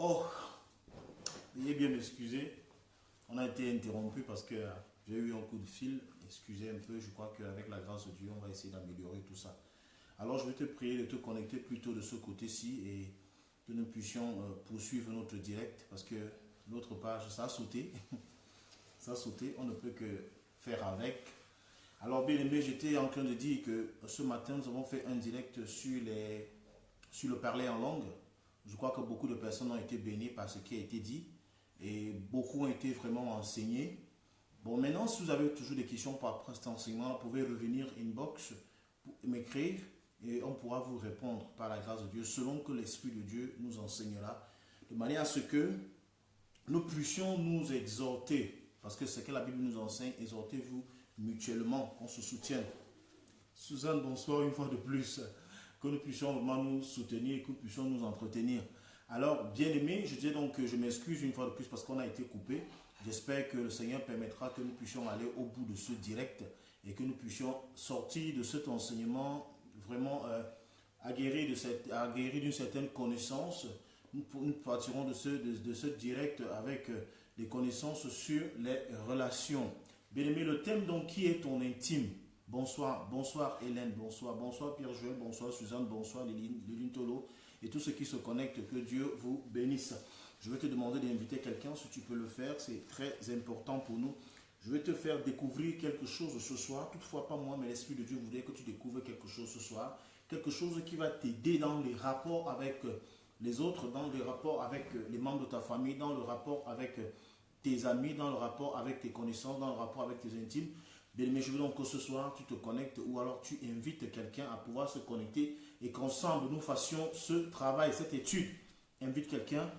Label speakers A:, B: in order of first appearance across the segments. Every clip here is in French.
A: Oh, veuillez bien m'excuser. On a été interrompu parce que j'ai eu un coup de fil. Excusez un peu, je crois qu'avec la grâce de Dieu, on va essayer d'améliorer tout ça. Alors, je vais te prier de te connecter plutôt de ce côté-ci et que nous puissions poursuivre notre direct parce que l'autre page, ça a sauté. Ça a sauté, on ne peut que faire avec. Alors, bien aimé, j'étais en train de dire que ce matin, nous avons fait un direct sur le parler en langue. Je crois que beaucoup de personnes ont été bénies par ce qui a été dit et beaucoup ont été vraiment enseignés. Bon, maintenant, si vous avez toujours des questions par rapport à cet enseignement, vous pouvez revenir inbox, m'écrire et on pourra vous répondre par la grâce de Dieu selon que l'Esprit de Dieu nous enseignera, de manière à ce que nous puissions nous exhorter, parce que c'est que la Bible nous enseigne, exhortez-vous mutuellement, qu'on se soutienne. Suzanne, bonsoir une fois de plus. Que nous puissions vraiment nous soutenir et que nous puissions nous entretenir. Alors, bien aimé, je disais donc que je m'excuse une fois de plus parce qu'on a été coupé. J'espère que le Seigneur permettra que nous puissions aller au bout de ce direct et que nous puissions sortir de cet enseignement vraiment aguerri d'une certaine connaissance. Nous partirons de ce direct avec des connaissances sur les relations. Bien aimé, le thème donc qui est ton intime. Bonsoir, bonsoir Hélène, bonsoir Pierre-Joël, bonsoir Suzanne, bonsoir Liline Tolo et tous ceux qui se connectent, que Dieu vous bénisse. Je vais te demander d'inviter quelqu'un, si tu peux le faire, c'est très important pour nous. Je vais te faire découvrir quelque chose ce soir, toutefois pas moi, mais l'Esprit de Dieu voudrait que tu découvres quelque chose ce soir, quelque chose qui va t'aider dans les rapports avec les autres, dans les rapports avec les membres de ta famille, dans le rapport avec tes amis, dans le rapport avec tes connaissances, dans le rapport avec tes intimes. Bien, mais je veux donc que ce soir, tu te connectes ou alors tu invites quelqu'un à pouvoir se connecter et qu'ensemble, nous fassions ce travail, cette étude. Invite quelqu'un.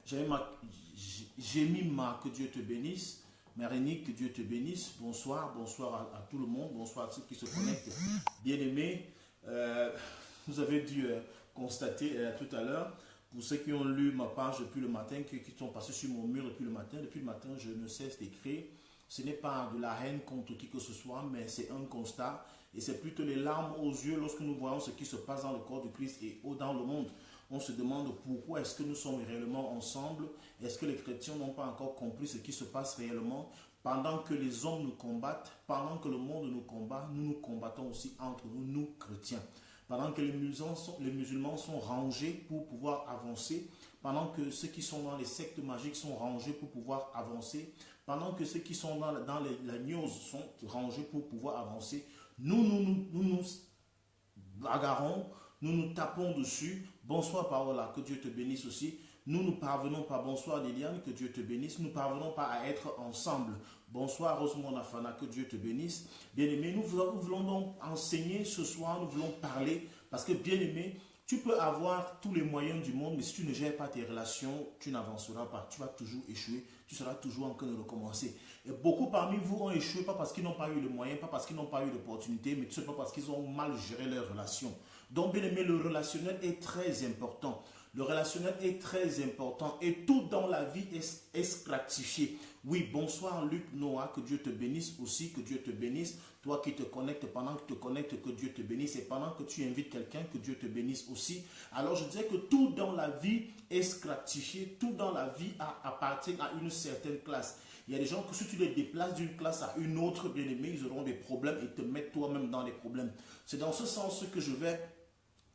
A: Jémima, que Dieu te bénisse. Marinique, que Dieu te bénisse. Bonsoir, bonsoir à tout le monde. Bonsoir à ceux qui se connectent. Bien-aimés, vous avez dû constater tout à l'heure, pour ceux qui ont lu ma page depuis le matin, qui sont passés sur mon mur depuis le matin, je ne cesse d'écrire. Ce n'est pas de la haine contre qui que ce soit, mais c'est un constat. Et c'est plutôt les larmes aux yeux lorsque nous voyons ce qui se passe dans le corps de Christ et dans le monde. On se demande pourquoi est-ce que nous sommes réellement ensemble. Est-ce que les chrétiens n'ont pas encore compris ce qui se passe réellement? Pendant que les hommes nous combattent, pendant que le monde nous combat, nous nous combattons aussi entre nous, nous chrétiens. Pendant que les musulmans sont rangés pour pouvoir avancer, pendant que ceux qui sont dans les sectes magiques sont rangés pour pouvoir avancer, pendant que ceux qui sont dans la news sont rangés pour pouvoir avancer, nous bagarrons, nous nous tapons dessus. Bonsoir Paola, que Dieu te bénisse aussi. Nous ne parvenons pas, bonsoir Liliane, que Dieu te bénisse. Nous ne parvenons pas à être ensemble. Bonsoir Rosemont Afana, que Dieu te bénisse. Bien-aimé, nous voulons donc enseigner ce soir, nous voulons parler, parce que bien-aimé, tu peux avoir tous les moyens du monde, mais si tu ne gères pas tes relations, tu n'avanceras pas. Tu vas toujours échouer, tu seras toujours en train de recommencer. Et beaucoup parmi vous ont échoué, pas parce qu'ils n'ont pas eu les moyens, pas parce qu'ils n'ont pas eu l'opportunité, mais tout simplement parce qu'ils ont mal géré leurs relations. Donc, bien aimé, le relationnel est très important. Le relationnel est très important et tout dans la vie est stratifié. Oui, bonsoir Luc Noah, que Dieu te bénisse aussi, que Dieu te bénisse. Toi qui te connectes, pendant que tu te connectes, que Dieu te bénisse. Et pendant que tu invites quelqu'un, que Dieu te bénisse aussi. Alors je disais que tout dans la vie est stratifié, tout dans la vie appartient à une certaine classe. Il y a des gens que si tu les déplaces d'une classe à une autre, bien aimé, ils auront des problèmes et te mettent toi-même dans les problèmes. C'est dans ce sens que je vais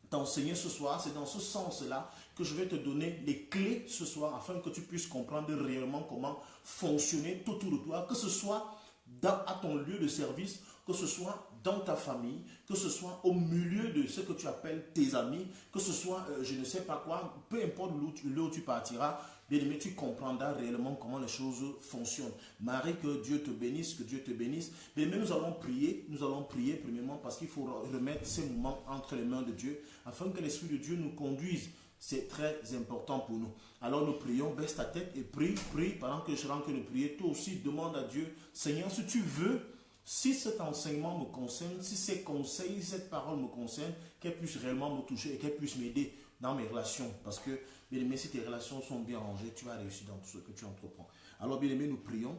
A: t'enseigner ce soir, c'est dans ce sens-là que je vais te donner les clés ce soir afin que tu puisses comprendre réellement comment fonctionner tout autour de toi, que ce soit à ton lieu de service, que ce soit dans ta famille, que ce soit au milieu de ce que tu appelles tes amis, que ce soit je ne sais pas quoi, peu importe l'eau où tu partiras, bien aimé, tu comprendras réellement comment les choses fonctionnent. Marie, que Dieu te bénisse, que Dieu te bénisse. Bien aimé, nous allons prier premièrement parce qu'il faut remettre ces moments entre les mains de Dieu afin que l'Esprit de Dieu nous conduise. C'est très important pour nous. Alors nous prions, baisse ta tête et prie. Pendant que je serai en train de prier, toi aussi demande à Dieu, Seigneur, si tu veux, si cet enseignement me concerne, si ces conseils, si cette parole me concerne, qu'elle puisse réellement me toucher et qu'elle puisse m'aider dans mes relations. Parce que, bien aimé, si tes relations sont bien rangées, tu vas réussir dans tout ce que tu entreprends. Alors, bien aimé, nous prions,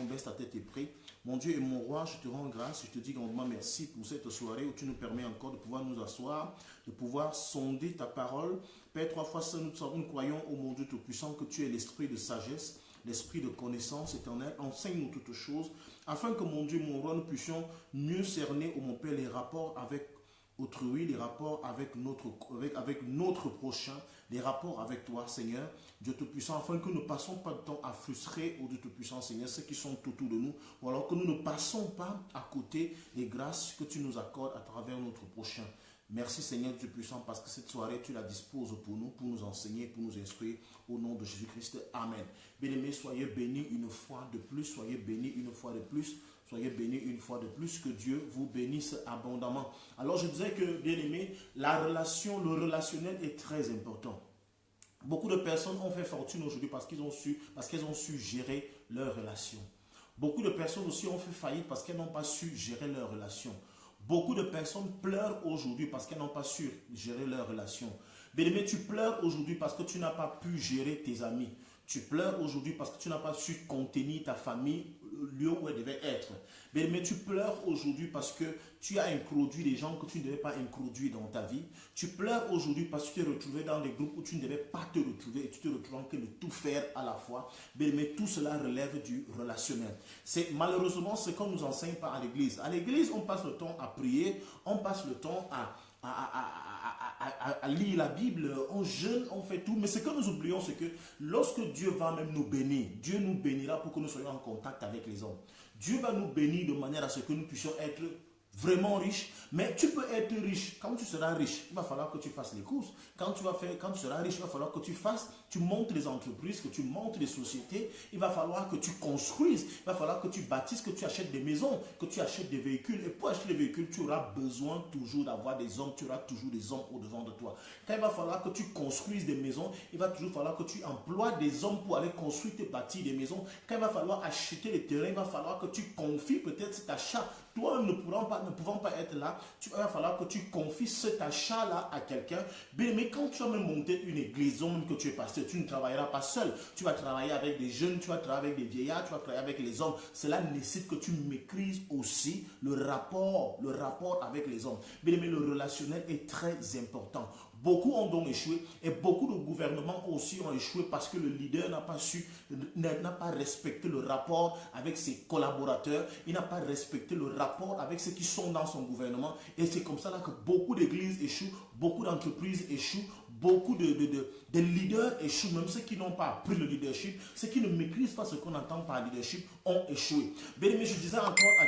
A: baisse ta tête et prie. Mon Dieu et mon roi, je te rends grâce, je te dis grandement merci pour cette soirée où tu nous permets encore de pouvoir nous asseoir, de pouvoir sonder ta parole. Père, 3 fois ça, nous croyons au mon Dieu Tout-Puissant que tu es l'esprit de sagesse, l'esprit de connaissance éternelle. Enseigne-nous toutes choses, afin que mon Dieu, mon roi, nous puissions mieux cerner, oh mon Père, les rapports avec autrui, les rapports avec notre prochain, les rapports avec toi, Seigneur, Dieu Tout-Puissant, afin que nous ne passions pas de temps à frustrer, au Dieu Tout-Puissant, Seigneur, ceux qui sont autour de nous, ou alors que nous ne passons pas à côté des grâces que tu nous accordes à travers notre prochain. Merci Seigneur Dieu puissant parce que cette soirée tu la disposes pour nous enseigner, pour nous instruire au nom de Jésus-Christ. Amen. Bien-aimés, soyez bénis une fois de plus, soyez bénis une fois de plus, soyez bénis une fois de plus, que Dieu vous bénisse abondamment. Alors je disais que, bien-aimés, la relation, le relationnel est très important. Beaucoup de personnes ont fait fortune aujourd'hui parce qu'elles ont su gérer leurs relations. Beaucoup de personnes aussi ont fait faillite parce qu'elles n'ont pas su gérer leurs relations. Beaucoup de personnes pleurent aujourd'hui parce qu'elles n'ont pas su gérer leurs relations. Bien-aimé, tu pleures aujourd'hui parce que tu n'as pas pu gérer tes amis. Tu pleures aujourd'hui parce que tu n'as pas su contenir ta famille au lieu où elle devait être. Mais tu pleures aujourd'hui parce que tu as introduit des gens que tu ne devais pas introduire dans ta vie. Tu pleures aujourd'hui parce que tu t'es retrouvé dans des groupes où tu ne devais pas te retrouver et tu te retrouves en train de tout faire à la fois. Mais tout cela relève du relationnel. C'est malheureusement ce qu'on ne nous enseigne pas à l'église. À l'église, on passe le temps à prier, on passe le temps à lire la Bible, on jeûne, on fait tout. Mais ce que nous oublions, c'est que lorsque Dieu va même nous bénir, Dieu nous bénira pour que nous soyons en contact avec les hommes. Dieu va nous bénir de manière à ce que nous puissions être vraiment riches. Mais tu peux être riche. Quand tu seras riche, il va falloir que tu fasses les courses. Quand tu seras riche, il va falloir que tu montes les entreprises, que tu montes les sociétés. Il va falloir que tu construises. Il va falloir que tu bâtisses, que tu achètes des maisons, que tu achètes des véhicules. Et pour acheter des véhicules, tu auras besoin toujours d'avoir des hommes. Tu auras toujours des hommes au-devant de toi. Quand il va falloir que tu construises des maisons, il va toujours falloir que tu emploies des hommes pour aller construire et bâtir des maisons. Quand il va falloir acheter des terrains, il va falloir que tu confies peut-être cet achat. Toi, ne pouvant pas être là, il va falloir que tu confies cet achat-là à quelqu'un. Mais quand tu vas même monter une église, même que tu es pasteur, tu ne travailleras pas seul. Tu vas travailler avec des jeunes, tu vas travailler avec des vieillards, tu vas travailler avec les hommes. Cela nécessite que tu maîtrises aussi le rapport avec les hommes. Mais le relationnel est très important. Beaucoup ont donc échoué et beaucoup de gouvernements aussi ont échoué parce que le leader n'a pas respecté le rapport avec ses collaborateurs, il n'a pas respecté le rapport avec ceux qui sont dans son gouvernement et c'est comme ça là que beaucoup d'églises échouent, beaucoup d'entreprises échouent, beaucoup de leaders échouent, même ceux qui n'ont pas appris le leadership, ceux qui ne maîtrisent pas ce qu'on entend par leadership ont échoué. Bien aimé, je disais encore à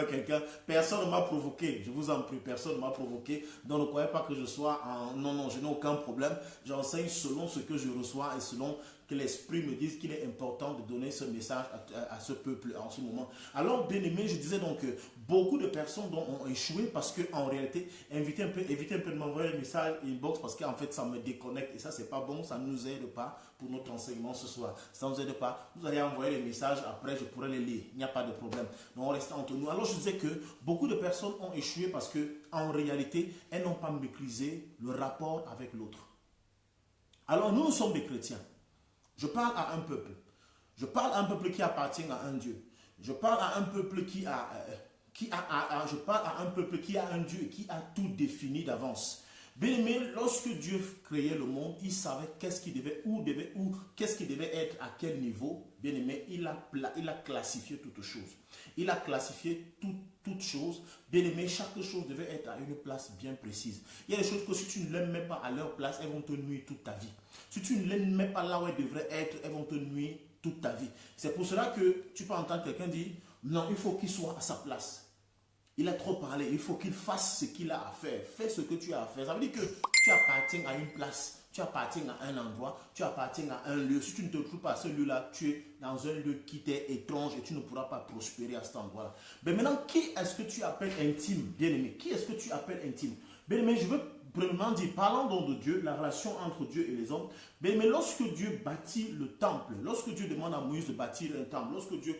A: quelqu'un, personne ne m'a provoqué, je vous en prie, personne ne m'a provoqué, donc ne croyez pas que je sois en... Non, je n'ai aucun problème, j'enseigne selon ce que je reçois et selon que l'Esprit me dise qu'il est important de donner ce message à ce peuple en ce moment. Alors, bien aimé, je disais donc que beaucoup de personnes ont échoué parce qu'en réalité, évitez un peu de m'envoyer le message inbox parce qu'en fait, ça me déconnecte et ça, c'est pas bon, ça ne nous aide pas pour notre enseignement ce soir. Ça ne nous aide pas, vous allez envoyer les messages, après je pourrai les lire, il n'y a pas de problème. Donc, on reste entre nous. Alors, je disais que beaucoup de personnes ont échoué parce qu'en réalité, elles n'ont pas maîtrisé le rapport avec l'autre. Alors, nous sommes des chrétiens. Je parle à un peuple. Je parle à un peuple qui appartient à un Dieu. Je parle à un peuple qui a un Dieu qui a tout défini d'avance. Bien aimé, lorsque Dieu créait le monde, il savait qu'est-ce qui devait, qu'est-ce qui devait être à quel niveau. Bien aimé, il a classifié toutes choses. Il a classifié toutes choses. Bien aimé, chaque chose devait être à une place bien précise. Il y a des choses que si tu ne les mets pas à leur place, elles vont te nuire toute ta vie. Si tu ne les mets pas là où elles devraient être, elles vont te nuire toute ta vie. C'est pour cela que tu peux entendre quelqu'un dire, non, il faut qu'il soit à sa place. Il a trop parlé, il faut qu'il fasse ce qu'il a à faire. Fais ce que tu as à faire. Ça veut dire que tu appartiens à une place, tu appartiens à un endroit, tu appartiens à un lieu. Si tu ne te trouves pas à ce lieu-là, tu es dans un lieu qui t'est étrange et tu ne pourras pas prospérer à cet endroit-là. Mais maintenant, qui est-ce que tu appelles intime, bien-aimé? Qui est-ce que tu appelles intime? Bien-aimé, je veux premièrement dire, parlons donc de Dieu, la relation entre Dieu et les hommes. Mais lorsque Dieu bâtit le temple, lorsque Dieu demande à Moïse de bâtir un temple, lorsque Dieu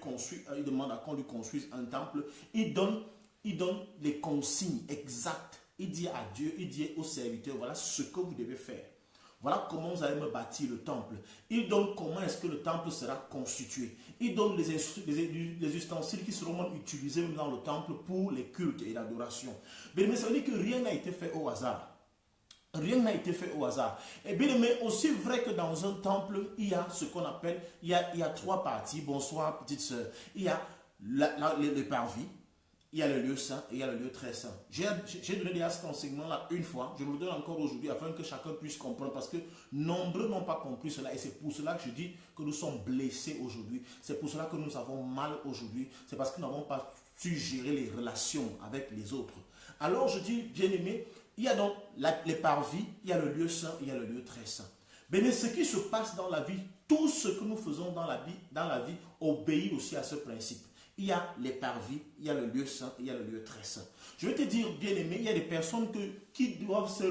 A: il demande à qu'on lui construise un temple, il donne les consignes exactes Il dit à Dieu, il dit aux serviteurs, voilà ce que vous devez faire. Voilà comment vous allez me bâtir le temple. Il donne comment est-ce que le temple sera constitué. Il donne les ustensiles qui seront même utilisés dans le temple pour les cultes et l'adoration. Mais ça veut dire que rien n'a été fait au hasard. Rien n'a été fait au hasard. Et bien, mais aussi vrai que dans un temple, il y a ce qu'on appelle, il y a trois parties. Bonsoir, petite sœur. Il y a le parvis, il y a le lieu saint et il y a le lieu très saint. J'ai donné déjà cet enseignement-là une fois. Je le donne encore aujourd'hui afin que chacun puisse comprendre parce que nombreux n'ont pas compris cela. Et c'est pour cela que je dis que nous sommes blessés aujourd'hui. C'est pour cela que nous avons mal aujourd'hui. C'est parce que nous n'avons pas su gérer les relations avec les autres. Alors je dis, bien aimé, il y a donc les parvis, il y a le lieu saint, il y a le lieu très saint. Mais ce qui se passe dans la vie, tout ce que nous faisons dans la vie obéit aussi à ce principe. Il y a les parvis, il y a le lieu saint, il y a le lieu très saint. Je vais te dire, bien aimé, il y a des personnes qui doivent se...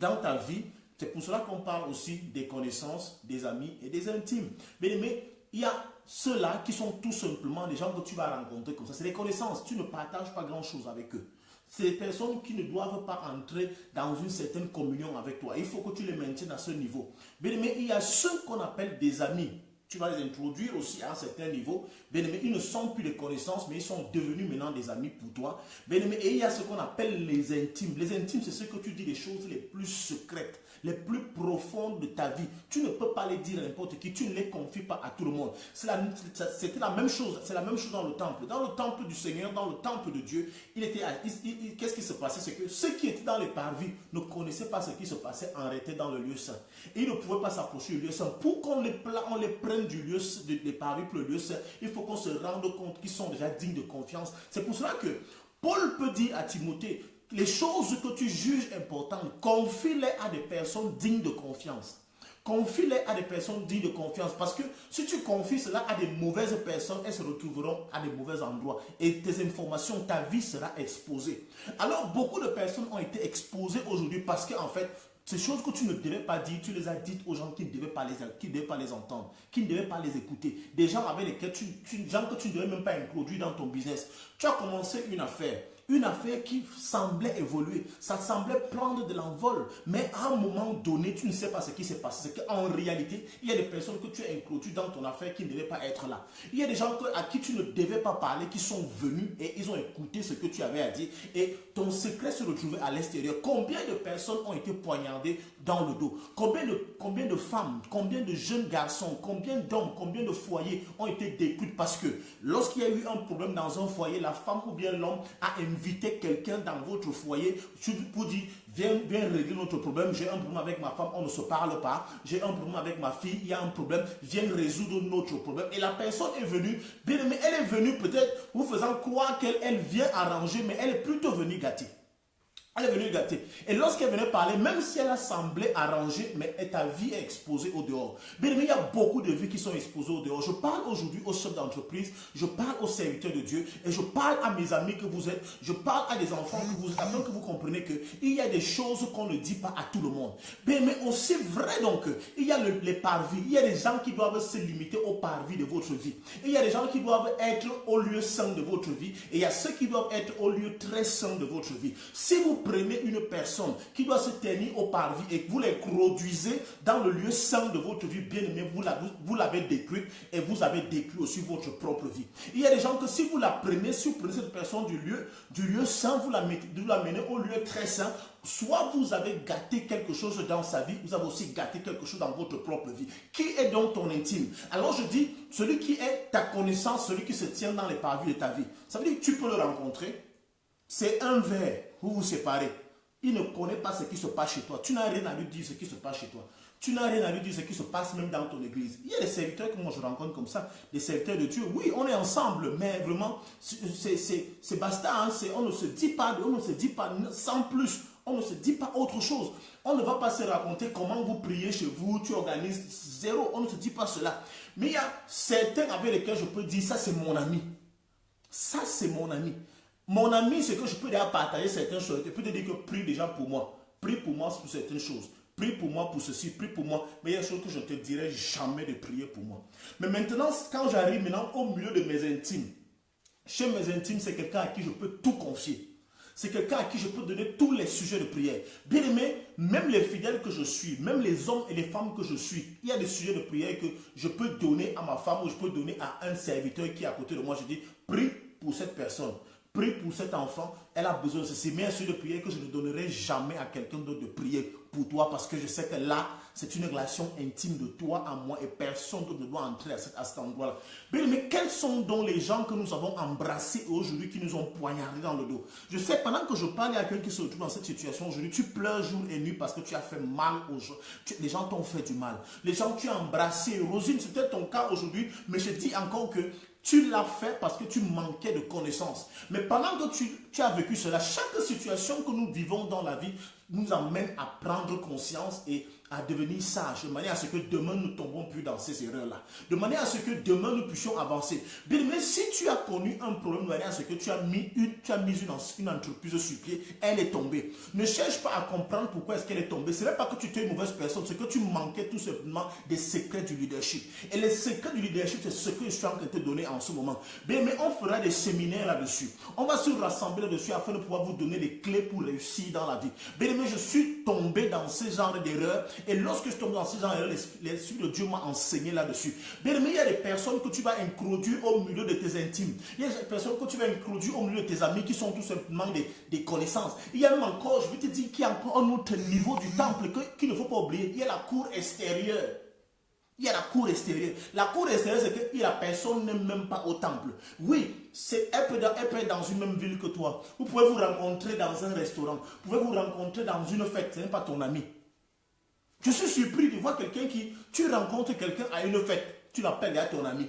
A: Dans ta vie, c'est pour cela qu'on parle aussi des connaissances, des amis et des intimes. Bien aimé, il y a ceux-là qui sont tout simplement des gens que tu vas rencontrer comme ça. C'est des connaissances, tu ne partages pas grand-chose avec eux. C'est des personnes qui ne doivent pas entrer dans une certaine communion avec toi. Il faut que tu les maintiennes à ce niveau. Bien aimé, il y a ceux qu'on appelle des amis. Tu vas les introduire aussi à un certain niveau. Bien aimé, ils ne sont plus des connaissances, mais ils sont devenus maintenant des amis pour toi. Bien aimé, et il y a ce qu'on appelle les intimes. Les intimes, c'est ce que tu dis, les choses les plus secrètes, les plus profondes de ta vie. Tu ne peux pas les dire à n'importe qui. Tu ne les confies pas à tout le monde. C'était la même chose. C'est la même chose dans le temple. Dans le temple du Seigneur, dans le temple de Dieu, qu'est-ce qui se passait? C'est que ceux qui étaient dans les parvis ne connaissaient pas ce qui se passait en réalité dans le lieu saint. Et ils ne pouvaient pas s'approcher du lieu saint. Pour qu'on les prenne du lieu, des parvis pour le lieu saint, il faut qu'on se rende compte qu'ils sont déjà dignes de confiance. C'est pour cela que Paul peut dire à Timothée, les choses que tu juges importantes, confie-les à des personnes dignes de confiance. Confie-les à des personnes dignes de confiance. Parce que si tu confies cela à des mauvaises personnes, elles se retrouveront à des mauvais endroits. Et tes informations, ta vie sera exposée. Alors, beaucoup de personnes ont été exposées aujourd'hui parce qu'en fait, ces choses que tu ne devais pas dire, tu les as dites aux gens qui ne devaient pas les entendre, qui ne devaient pas les écouter. Des gens avec lesquels gens que tu ne devais même pas introduire dans ton business. Tu as commencé une affaire qui semblait évoluer, ça semblait prendre de l'envol, mais à un moment donné, tu ne sais pas ce qui s'est passé. C'est qu'en réalité, il y a des personnes que tu as introduites dans ton affaire qui ne devaient pas être là. Il y a des gens à qui tu ne devais pas parler, qui sont venus et ils ont écouté ce que tu avais à dire et ton secret se retrouvait à l'extérieur. Combien de personnes ont été poignardées dans le dos? Combien de femmes, combien de jeunes garçons, combien d'hommes, combien de foyers ont été détruits parce que lorsqu'il y a eu un problème dans un foyer, la femme ou bien l'homme a invité quelqu'un dans votre foyer pour dire viens régler notre problème, j'ai un problème avec ma femme, on ne se parle pas, j'ai un problème avec ma fille, il y a un problème, viens résoudre notre problème. Et la personne est venue, bien aimée, elle est venue peut-être vous faisant croire qu'elle vient arranger, mais elle est plutôt venue gâter. Elle est venue gâter. Et lorsqu'elle venait parler, même si elle a semblé arrangée, mais ta vie est exposée au dehors. Bien aimé, il y a beaucoup de vies qui sont exposées au dehors. Je parle aujourd'hui aux chefs d'entreprise, je parle aux serviteurs de Dieu, et je parle à mes amis que vous êtes, je parle à des enfants que vous êtes, afin que vous compreniez qu'il y a des choses qu'on ne dit pas à tout le monde. Bien aimé, aussi vrai donc, il y a les parvis, il y a des gens qui doivent se limiter aux parvis de votre vie. Et il y a des gens qui doivent être au lieu saint de votre vie, et il y a ceux qui doivent être au lieu très saint de votre vie. Si vous prenez une personne qui doit se tenir au parvis et que vous l'introduisez dans le lieu saint de votre vie, bien aimé, vous l'avez détruite et vous avez détruit aussi votre propre vie. Il y a des gens que si vous la prenez, si vous prenez cette personne du lieu saint, vous la menez au lieu très saint, soit vous avez gâté quelque chose dans sa vie, vous avez aussi gâté quelque chose dans votre propre vie. Qui est donc ton intime? Alors je dis, celui qui est ta connaissance, celui qui se tient dans les parvis de ta vie. Ça veut dire que tu peux le rencontrer. C'est un verre, vous vous séparez. Il ne connaît pas ce qui se passe chez toi. Tu n'as rien à lui dire ce qui se passe chez toi. Tu n'as rien à lui dire ce qui se passe même dans ton église. Il y a des serviteurs que moi je rencontre comme ça, des serviteurs de Dieu. Oui, on est ensemble, mais vraiment, c'est basta. Hein, on ne se dit pas sans plus. On ne se dit pas autre chose. On ne va pas se raconter comment vous priez chez vous, tu organises zéro. On ne se dit pas cela. Mais il y a certains avec lesquels je peux dire, ça c'est mon ami. Ça c'est mon ami. Mon ami, c'est que je peux déjà partager certaines choses. Je peux te dire que prie déjà pour moi. Prie pour moi pour certaines choses. Prie pour moi pour ceci, prie pour moi. Mais il y a des choses que je ne te dirai jamais de prier pour moi. Mais maintenant, quand j'arrive maintenant au milieu de mes intimes, chez mes intimes, c'est quelqu'un à qui je peux tout confier. C'est quelqu'un à qui je peux donner tous les sujets de prière. Bien aimé, même les fidèles que je suis, même les hommes et les femmes que je suis, il y a des sujets de prière que je peux donner à ma femme ou je peux donner à un serviteur qui est à côté de moi. Je dis, prie pour cette personne. Prie pour cet enfant, elle a besoin de ceci. Mais un sujet de prière que je ne donnerai jamais à quelqu'un d'autre de prier pour toi parce que je sais que là, c'est une relation intime de toi à moi et personne d'autre ne doit entrer à cet endroit-là. Mais quels sont donc les gens que nous avons embrassés aujourd'hui qui nous ont poignardés dans le dos? Je sais, pendant que je parle, il y a quelqu'un qui se retrouve dans cette situation aujourd'hui. Tu pleures jour et nuit parce que tu as fait mal aux gens. Les gens t'ont fait du mal. Les gens que tu as embrassés. Rosine, c'était ton cas aujourd'hui, mais je dis encore que tu l'as fait parce que tu manquais de connaissances. Mais pendant que tu as vécu cela, chaque situation que nous vivons dans la vie nous amène à prendre conscience et à devenir sages, de manière à ce que demain nous ne tombons plus dans ces erreurs-là. De manière à ce que demain nous puissions avancer. Bien, mais si tu as connu un problème, de manière à ce que tu as mis une entreprise sur pied, elle est tombée. Ne cherche pas à comprendre pourquoi est-ce qu'elle est tombée. Ce n'est pas que tu es une mauvaise personne, c'est que tu manquais tout simplement des secrets du leadership. Et les secrets du leadership, c'est ce que je suis en train de te donner en ce moment. Bien, mais on fera des séminaires là-dessus. On va se rassembler là-dessus afin de pouvoir vous donner les clés pour réussir dans la vie. Bien, mais je suis tombé dans ce genre d'erreurs. Et lorsque je tombe dans ce genre d'erreurs, l'Esprit de Dieu m'a enseigné là-dessus. Bien, mais il y a des personnes que tu vas introduire au milieu de tes intimes. Il y a des personnes que tu vas introduire au milieu de tes amis qui sont tout simplement des connaissances. Il y a même encore, je vais te dire qu'il y a encore un autre niveau du temple qu'il ne faut pas oublier. Il y a la cour extérieure. Il y a la cour extérieure. La cour extérieure, c'est que la personne n'est même pas au temple. Oui, elle peut être dans une même ville que toi. Vous pouvez vous rencontrer dans un restaurant. Vous pouvez vous rencontrer dans une fête. Ce n'est pas ton ami. Je suis surpris de voir quelqu'un tu rencontres quelqu'un à une fête. Tu l'appelles à ton ami.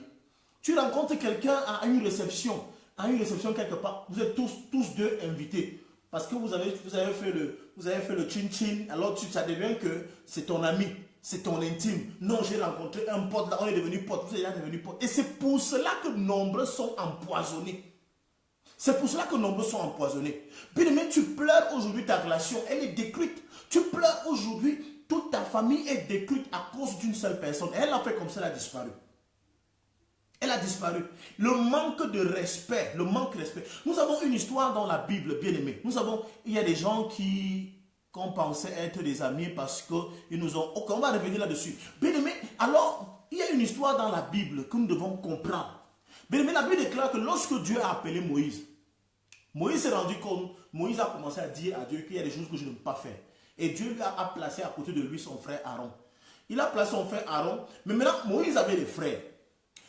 A: Tu rencontres quelqu'un à une réception. À une réception quelque part. Vous êtes tous deux invités. Parce que vous avez fait le chin-chin. Alors ça devient que c'est ton ami. C'est ton intime. Non, j'ai rencontré un pote, là, on est devenu pote, vous êtes déjà devenu pote. Et c'est pour cela que nombreux sont empoisonnés. C'est pour cela que nombreux sont empoisonnés. Bien aimé, tu pleures aujourd'hui, ta relation, elle est détruite. Tu pleures aujourd'hui, toute ta famille est détruite à cause d'une seule personne. Et elle a fait comme ça, elle a disparu. Elle a disparu. Le manque de respect, le manque de respect. Nous avons une histoire dans la Bible, bien aimé. Il y a des gens qu'on pensait être des amis parce qu'ils nous ont... Ok, on va revenir là-dessus. Bien aimé, alors, il y a une histoire dans la Bible que nous devons comprendre. Bien aimé, la Bible déclare que lorsque Dieu a appelé Moïse, Moïse s'est rendu compte, Moïse a commencé à dire à Dieu qu'il y a des choses que je ne peux pas faire. Et Dieu lui a placé à côté de lui son frère Aaron. Il a placé son frère Aaron, mais maintenant Moïse avait des frères.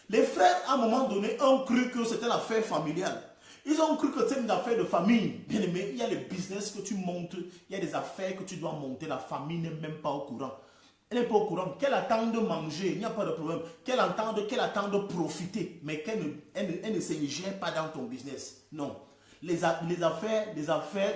A: Les frères, à un moment donné, ont cru que c'était l'affaire familiale. Ils ont cru que c'est une affaire de famille. Bien aimé, il y a les business que tu montes, il y a des affaires que tu dois monter. La famille n'est même pas au courant. Elle n'est pas au courant. Qu'elle attend de manger, il n'y a pas de problème. Qu'elle attend de profiter, mais elle ne s'ingère pas dans ton business. Non. Les affaires,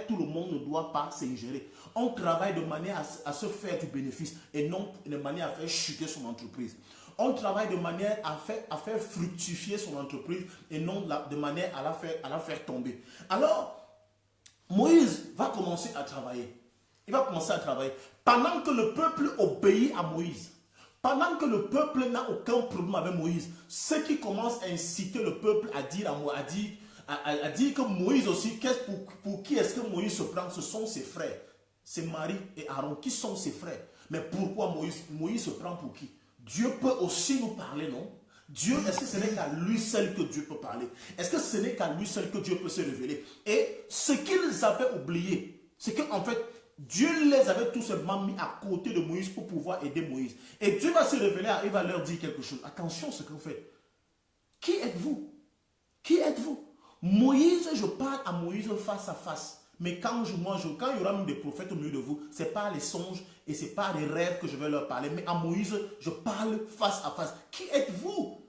A: tout le monde ne doit pas s'ingérer. On travaille de manière à se faire du bénéfice et non de manière à faire chuter son entreprise. On travaille de manière à faire fructifier son entreprise et non de manière à la faire tomber. Alors, Moïse va commencer à travailler. Il va commencer à travailler. Pendant que le peuple obéit à Moïse, pendant que le peuple n'a aucun problème avec Moïse, ceux qui commencent à inciter le peuple à dire que Moïse aussi, pour qui est-ce que Moïse se prend? Ce sont ses frères. C'est Marie et Aaron qui sont ses frères. Mais pourquoi Moïse se prend pour qui? Dieu peut aussi nous parler, non? Dieu, est-ce que ce n'est qu'à lui seul que Dieu peut parler? Est-ce que ce n'est qu'à lui seul que Dieu peut se révéler? Et ce qu'ils avaient oublié, c'est qu'en fait, Dieu les avait tout simplement mis à côté de Moïse pour pouvoir aider Moïse. Et Dieu va se révéler, il va leur dire quelque chose. Attention ce que vous faites. Qui êtes-vous? Qui êtes-vous? Moïse, je parle à Moïse face à face. Mais quand il y aura même des prophètes au milieu de vous, ce n'est pas les songes et ce n'est pas les rêves que je vais leur parler. Mais à Moïse, je parle face à face. Qui êtes-vous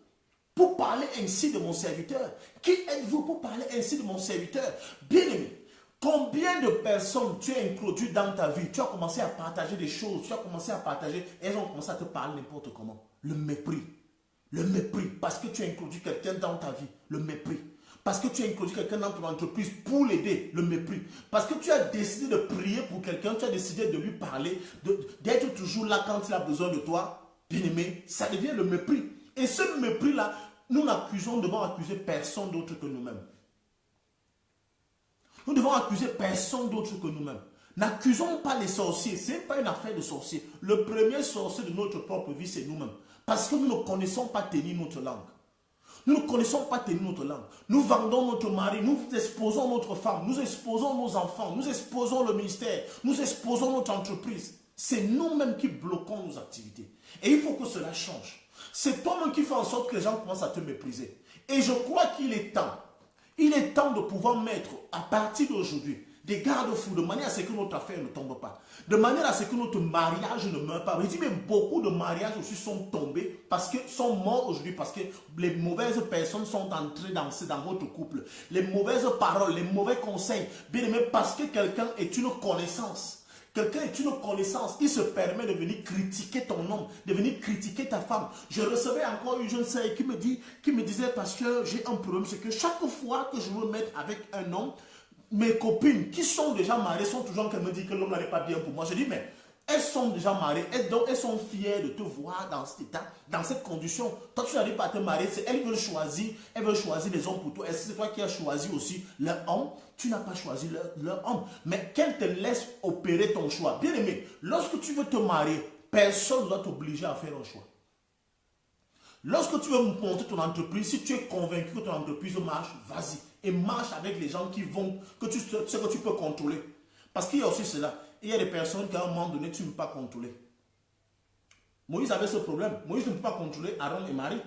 A: pour parler ainsi de mon serviteur? Qui êtes-vous pour parler ainsi de mon serviteur? Bien-aimé, combien de personnes tu as introduites dans ta vie? Tu as commencé à partager des choses, tu as commencé à partager, et elles ont commencé à te parler n'importe comment. Le mépris. Le mépris. Parce que tu as introduit quelqu'un dans ta vie. Le mépris. Parce que tu as introduit quelqu'un dans ton entreprise pour l'aider, le mépris. Parce que tu as décidé de prier pour quelqu'un, tu as décidé de lui parler, d'être toujours là quand il a besoin de toi, bien aimé, ça devient le mépris. Et ce mépris-là, nous devons accuser personne d'autre que nous-mêmes. Nous devons accuser personne d'autre que nous-mêmes. N'accusons pas les sorciers, ce n'est pas une affaire de sorciers. Le premier sorcier de notre propre vie, c'est nous-mêmes. Parce que nous ne connaissons pas tenir notre langue. Nous ne connaissons pas tenir notre langue. Nous vendons notre mari, nous exposons notre femme, nous exposons nos enfants, nous exposons le ministère, nous exposons notre entreprise. C'est nous-mêmes qui bloquons nos activités. Et il faut que cela change. C'est toi-même qui fais en sorte que les gens commencent à te mépriser. Et je crois qu'il est temps. Il est temps de pouvoir mettre, à partir d'aujourd'hui, des garde-fous, de manière à ce que notre affaire ne tombe pas. De manière à ce que notre mariage ne meure pas. Je dis même beaucoup de mariages aussi sont tombés, sont morts aujourd'hui parce que les mauvaises personnes sont entrées dans votre couple. Les mauvaises paroles, les mauvais conseils. Bien aimé, parce que quelqu'un est une connaissance. Quelqu'un est une connaissance, il se permet de venir critiquer ton homme, de venir critiquer ta femme. Je recevais encore une jeune sœur qui me disait, parce que j'ai un problème, c'est que chaque fois que je veux me mettre avec un homme, mes copines qui sont déjà mariées sont toujours qu'elles me disent que l'homme n'est pas bien pour moi. Je dis, mais elles sont déjà mariées, donc elles sont fières de te voir dans cet état, dans cette condition. Toi, tu n'arrives pas à te marier, elles veulent choisir les hommes pour toi. Est-ce que c'est toi qui as choisi aussi leur homme? Tu n'as pas choisi leur homme. Mais qu'elles te laissent opérer ton choix. Bien aimé, lorsque tu veux te marier, personne ne doit t'obliger à faire un choix. Lorsque tu veux monter ton entreprise, si tu es convaincu que ton entreprise marche, vas-y. Et marche avec les gens qui vont, que tu sais que tu peux contrôler. Parce qu'il y a aussi cela. Il y a des personnes qu'à un moment donné, tu ne peux pas contrôler. Moïse avait ce problème. Moïse ne peut pas contrôler Aaron et Marie.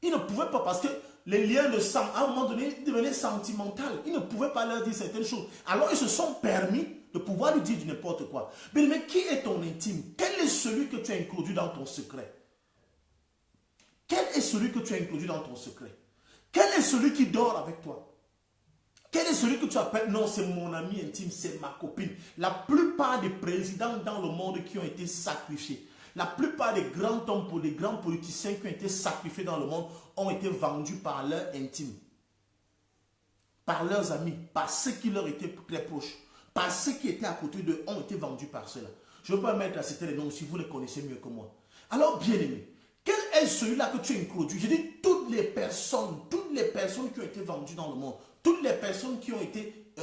A: Il ne pouvait pas parce que les liens de sang, à un moment donné, devenaient sentimentaux. Il ne pouvait pas leur dire certaines choses. Alors, ils se sont permis de pouvoir lui dire du n'importe quoi. Mais qui est ton intime? Quel est celui que tu as introduit dans ton secret? Quel est celui que tu as introduit dans ton secret? Quel est celui qui dort avec toi? Quel est celui que tu appelles? Non, c'est mon ami intime, c'est ma copine. La plupart des présidents dans le monde qui ont été sacrifiés, la plupart des grands hommes, des grands politiciens qui ont été sacrifiés dans le monde ont été vendus par leurs intimes, par leurs amis, par ceux qui leur étaient très proches, par ceux qui étaient à côté d'eux ont été vendus par ceux-là. Je ne veux pas mettre à citer les noms si vous les connaissez mieux que moi. Alors, bien aimé, quel est celui-là que tu as introduit? Je dis toutes les personnes qui ont été vendues dans le monde, toutes les personnes qui ont été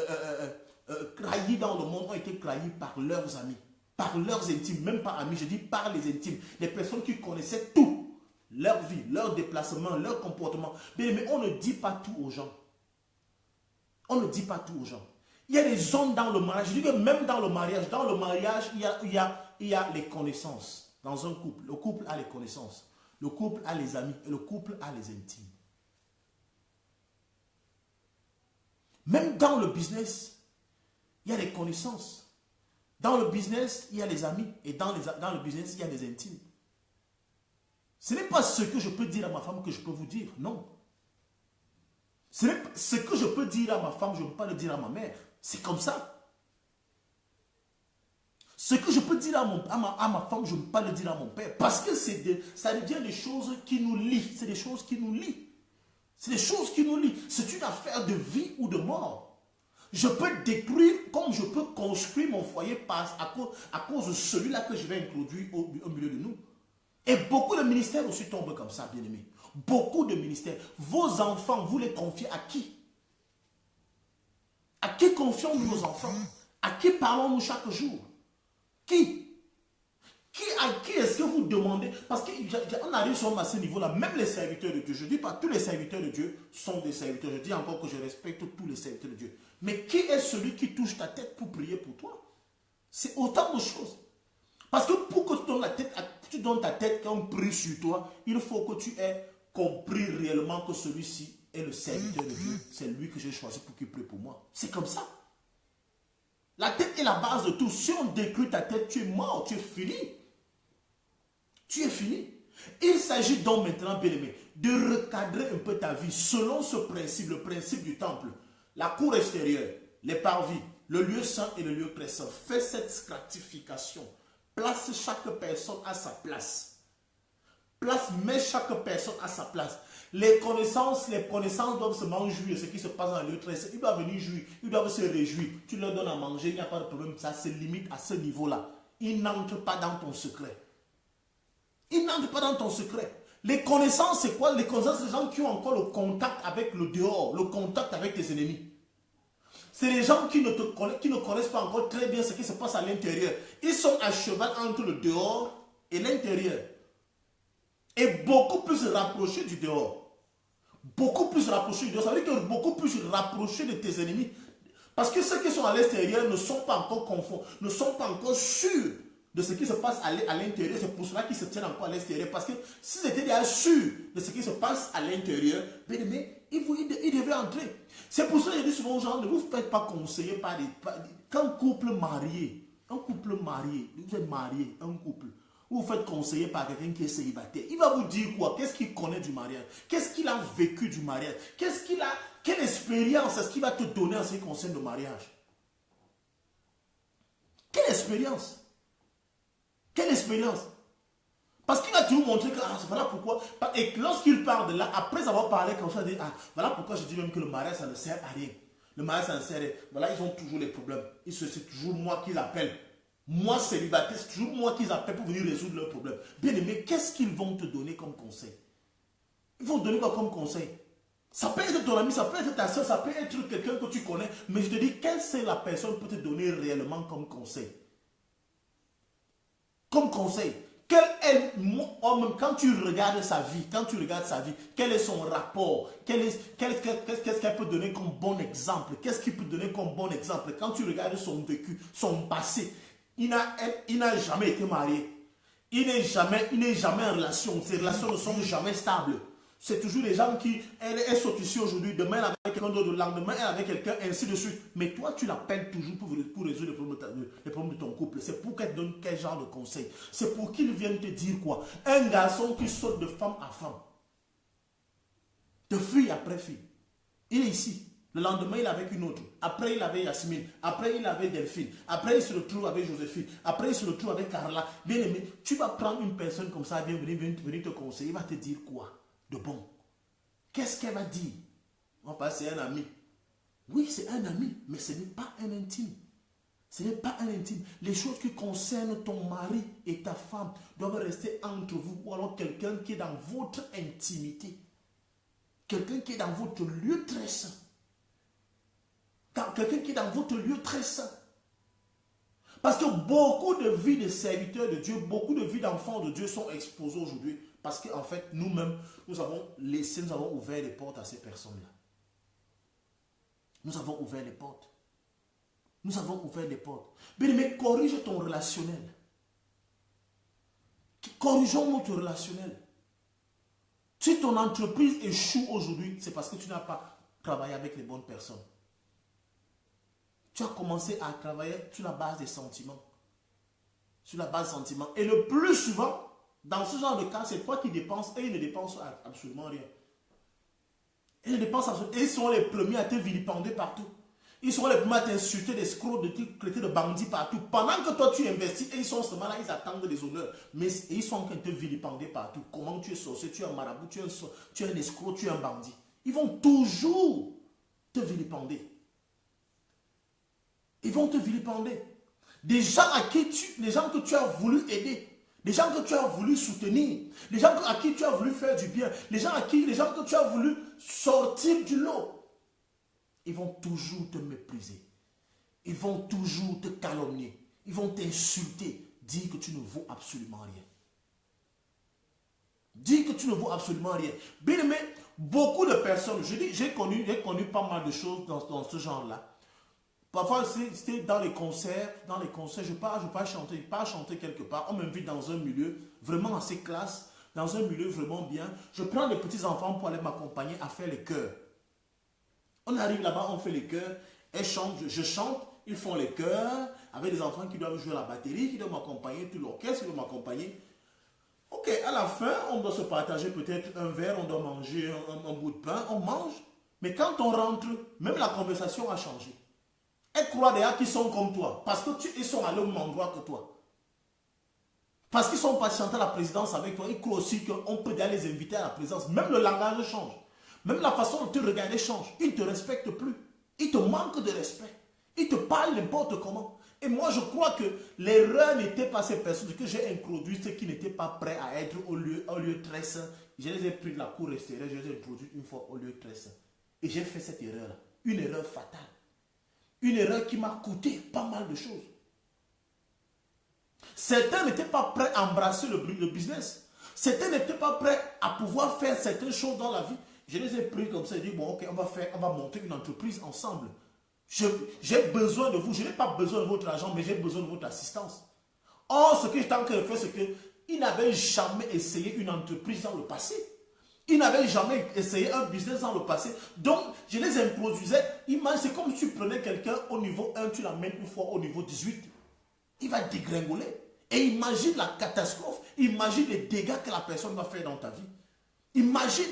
A: trahies dans le monde ont été trahies par leurs amis, par leurs intimes, même pas amis, je dis par les intimes, les personnes qui connaissaient tout, leur vie, leur déplacement, leur comportement. Mais on ne dit pas tout aux gens. On ne dit pas tout aux gens. Il y a des zones dans le mariage, je dis que même dans le mariage, il y a les connaissances. Dans un couple, le couple a les connaissances. Le couple a les amis et le couple a les intimes. Même dans le business, il y a les connaissances. Dans le business, il y a les amis. Et dans le business, il y a les intimes. Ce n'est pas ce que je peux dire à ma femme que je peux vous dire. Non. Ce que je peux dire à ma femme, je ne peux pas le dire à ma mère. C'est comme ça. Ce que je peux dire à ma femme, je ne peux pas le dire à mon père. Parce que ça devient des choses qui nous lient. C'est des choses qui nous lient. C'est des choses qui nous lient. C'est une affaire de vie ou de mort. Je peux détruire comme je peux construire mon foyer à cause de celui-là que je vais introduire au milieu de nous. Et beaucoup de ministères aussi tombent comme ça, bien aimés. Beaucoup de ministères. Vos enfants, vous les confiez à qui? À qui confions-nous nos enfants? À qui parlons-nous chaque jour? À qui est-ce que vous demandez? Parce qu'on arrive sur à ce niveau-là, même les serviteurs de Dieu. Je ne dis pas tous les serviteurs de Dieu sont des serviteurs. Je dis encore que je respecte tous les serviteurs de Dieu. Mais qui est celui qui touche ta tête pour prier pour toi? C'est autant de choses. Parce que pour que tu donnes ta tête quand on prie sur toi, il faut que tu aies compris réellement que celui-ci est le serviteur de Dieu. C'est lui que j'ai choisi pour qu'il prie pour moi. C'est comme ça. La tête est la base de tout. Si on détruit ta tête, tu es mort, tu es fini. Tu es fini. Il s'agit donc maintenant, bien aimé, de recadrer un peu ta vie selon ce principe, le principe du temple. La cour extérieure, les parvis, le lieu saint et le lieu très saint. Fais cette stratification. Place chaque personne à sa place. Mets chaque personne à sa place. Les connaissances doivent se réjouir de ce qui se passe dans le lieu très saint. Ils doivent venir jouir, ils doivent se réjouir. Tu leur donnes à manger, il n'y a pas de problème. Ça se limite à ce niveau-là. Ils n'entrent pas dans ton secret. Ils n'entrent pas dans ton secret. Les connaissances, c'est quoi? Les connaissances, c'est les gens qui ont encore le contact avec le dehors, le contact avec tes ennemis. C'est les gens qui ne connaissent pas encore très bien ce qui se passe à l'intérieur. Ils sont à cheval entre le dehors et l'intérieur. Et beaucoup plus rapprochés du dehors. Beaucoup plus rapprochés du dehors. Ça veut dire que beaucoup plus rapprochés de tes ennemis. Parce que ceux qui sont à l'extérieur ne sont pas encore conformes, ne sont pas encore sûrs de ce qui se passe à l'intérieur. C'est pour cela qu'ils se tiennent encore à l'extérieur. Parce que s'ils étaient déjà sûrs de ce qui se passe à l'intérieur, mais ils devaient entrer. C'est pour ça que je dis souvent aux gens, ne vous faites pas conseiller par des... Qu'un couple marié, vous êtes marié, un couple, vous vous faites conseiller par quelqu'un qui est célibataire, il va vous dire quoi? Qu'est-ce qu'il connaît du mariage? Qu'est-ce qu'il a vécu du mariage? Quelle expérience est-ce qu'il va te donner en ce qui concerne le mariage? Quelle expérience? Quelle expérience? Parce qu'il va toujours montrer que voilà pourquoi. Et lorsqu'il part de là, après avoir parlé comme ça, il dit voilà pourquoi je dis même que le mariage ça ne sert à rien. Le mariage ça ne sert à rien. Voilà, ils ont toujours les problèmes. C'est toujours moi qu'ils appellent. Moi célibataire, c'est toujours moi qu'ils appellent pour venir résoudre leurs problèmes. Bien aimé, qu'est-ce qu'ils vont te donner comme conseil? Ils vont te donner quoi comme conseil? Ça peut être ton ami, ça peut être ta soeur, ça peut être quelqu'un que tu connais. Mais je te dis, quelle c'est la personne qui peut te donner réellement comme conseil? Comme conseil. Quel est, quand tu regardes sa vie, quel est son rapport? Qu'est-ce qu'elle peut donner comme bon exemple? Qu'est-ce qu'il peut donner comme bon exemple? Quand tu regardes son vécu, son passé, il n'a jamais été marié. Il n'est jamais en relation. Ses relations ne sont jamais stables. C'est toujours les gens qui, elle saute ici aujourd'hui, demain elle est avec quelqu'un d'autre, le lendemain elle est avec quelqu'un, ainsi de suite. Mais toi, tu l'appelles toujours pour résoudre les problèmes de ton couple. C'est pour qu'elle te donne quel genre de conseil? C'est pour qu'il vienne te dire quoi? Un garçon qui saute de femme à femme, de fille après fille. Il est ici. Le lendemain, il est avec une autre. Après, il avait Yasmine. Après, il avait Delphine. Après, il se retrouve avec Joséphine. Après, il se retrouve avec Carla. Bien aimé, tu vas prendre une personne comme ça, venir te conseiller. Il va te dire quoi de bon? Qu'est-ce qu'elle va dire? On va c'est un ami. Oui, c'est un ami, mais ce n'est pas un intime. Ce n'est pas un intime. Les choses qui concernent ton mari et ta femme doivent rester entre vous, ou alors quelqu'un qui est dans votre intimité. Quelqu'un qui est dans votre lieu très saint. Quelqu'un qui est dans votre lieu très saint. Parce que beaucoup de vies de serviteurs de Dieu, beaucoup de vies d'enfants de Dieu sont exposées aujourd'hui. Parce qu'en fait, nous-mêmes, nous avons ouvert les portes à ces personnes-là. Nous avons ouvert les portes. Nous avons ouvert les portes. Bien, mais corrige ton relationnel. Corrigeons notre relationnel. Si ton entreprise échoue aujourd'hui, c'est parce que tu n'as pas travaillé avec les bonnes personnes. Tu as commencé à travailler sur la base des sentiments. Sur la base des sentiments. Et le plus souvent, dans ce genre de cas, c'est toi qui dépenses et ils ne dépensent absolument rien. Ils ne dépensent absolument rien. Et ils sont les premiers à te vilipender partout. Ils seront les premiers à t'insulter, d'escrocs, de te traiter de bandits partout. Pendant que toi tu investis, et ils sont seulement là, ils attendent des honneurs. Mais ils sont en train de te vilipender partout. Comment tu es sorcier, tu es un marabout, tu es un escroc, tu es un bandit. Ils vont toujours te vilipender. Ils vont te vilipender. Des gens les gens que tu as voulu aider, les gens que tu as voulu soutenir, les gens à qui tu as voulu faire du bien, les gens que tu as voulu sortir du lot, ils vont toujours te mépriser. Ils vont toujours te calomnier. Ils vont t'insulter, dire que tu ne vaux absolument rien. Dire que tu ne vaux absolument rien. Bien aimé, beaucoup de personnes, je dis, j'ai connu pas mal de choses dans ce genre-là. Parfois, c'était dans les concerts, je pars chanter quelque part. On m'invite dans un milieu vraiment assez classe, dans un milieu vraiment bien. Je prends les petits enfants pour aller m'accompagner à faire les chœurs. On arrive là-bas, on fait les chœurs, elles chantent, je chante, ils font les chœurs, avec des enfants qui doivent jouer à la batterie, qui doivent m'accompagner, tout l'orchestre qui doit m'accompagner. Ok, à la fin, on doit se partager peut-être un verre, on doit manger un bout de pain, on mange. Mais quand on rentre, même la conversation a changé. Elles croient déjà qu'ils sont comme toi, parce qu'ils sont allés au même endroit que toi. Parce qu'ils sont pas chantés à la présidence avec toi, ils croient aussi qu'on peut déjà les inviter à la présidence. Même le langage change. Même la façon de te regarder change. Ils ne te respectent plus. Ils te manquent de respect. Ils te parlent n'importe comment. Et moi, je crois que l'erreur n'était pas ces personnes que j'ai introduites, ceux qui n'étaient pas prêts à être au lieu très saint. Je les ai pris de la cour extérieure, je les ai introduites une fois au lieu très saint. Et j'ai fait cette erreur-là. Une erreur fatale. Une erreur qui m'a coûté pas mal de choses. Certains n'étaient pas prêts à embrasser le business. Certains n'étaient pas prêts à pouvoir faire certaines choses dans la vie. Je les ai pris comme ça et dit, bon, ok, on va monter une entreprise ensemble. J'ai besoin de vous. Je n'ai pas besoin de votre argent, mais j'ai besoin de votre assistance. Or, ce que j'étais en train de faire, c'est qu'il n'avait jamais essayé une entreprise dans le passé. Il n'avait jamais essayé un business dans le passé. Donc, je les introduisais. C'est comme si tu prenais quelqu'un au niveau 1, tu l'amènes une fois au niveau 18. Il va dégringoler. Et imagine la catastrophe. Imagine les dégâts que la personne va faire dans ta vie. Imagine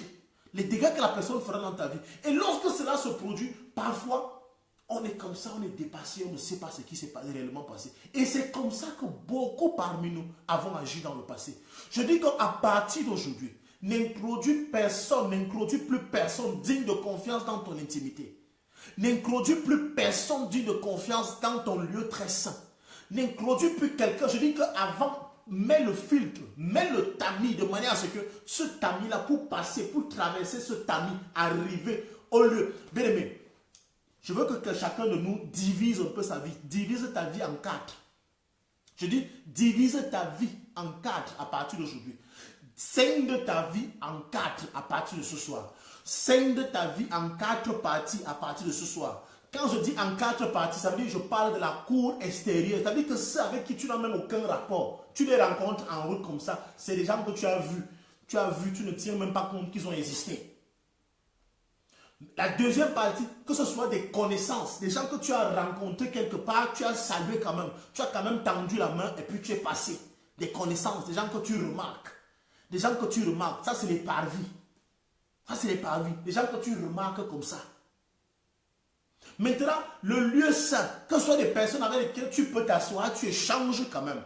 A: les dégâts que la personne fera dans ta vie. Et lorsque cela se produit, parfois, on est comme ça, on est dépassé, on ne sait pas ce qui s'est réellement passé. Et c'est comme ça que beaucoup parmi nous avons agi dans le passé. Je dis qu'à partir d'aujourd'hui, n'introduis plus personne digne de confiance dans ton intimité. N'introduis plus personne digne de confiance dans ton lieu très saint. N'introduis plus quelqu'un. Je dis qu'avant, mets le filtre, mets le tamis de manière à ce que ce tamis-là, pour passer, pour traverser ce tamis, arriver au lieu. Bien aimé, je veux que chacun de nous divise un peu sa vie. Divise ta vie en 4. Je dis, divise ta vie en 4 à partir d'aujourd'hui. Scinde ta vie en 4 à partir de ce soir. Scinde ta vie en 4 parties à partir de ce soir. Quand je dis en 4 parties, ça veut dire que je parle de la cour extérieure. Ça veut dire que ceux avec qui tu n'as même aucun rapport, tu les rencontres en route comme ça. C'est des gens que tu as vus. Tu ne tiens même pas compte qu'ils ont existé. La deuxième partie, que ce soit des connaissances, des gens que tu as rencontrés quelque part, tu as salué quand même. Tu as quand même tendu la main et puis tu es passé. Des connaissances, des gens que tu remarques. Des gens que tu remarques, ça c'est les parvis. Ça c'est les parvis. Des gens que tu remarques comme ça. Maintenant, le lieu saint, que ce soit des personnes avec lesquelles tu peux t'asseoir, tu échanges quand même.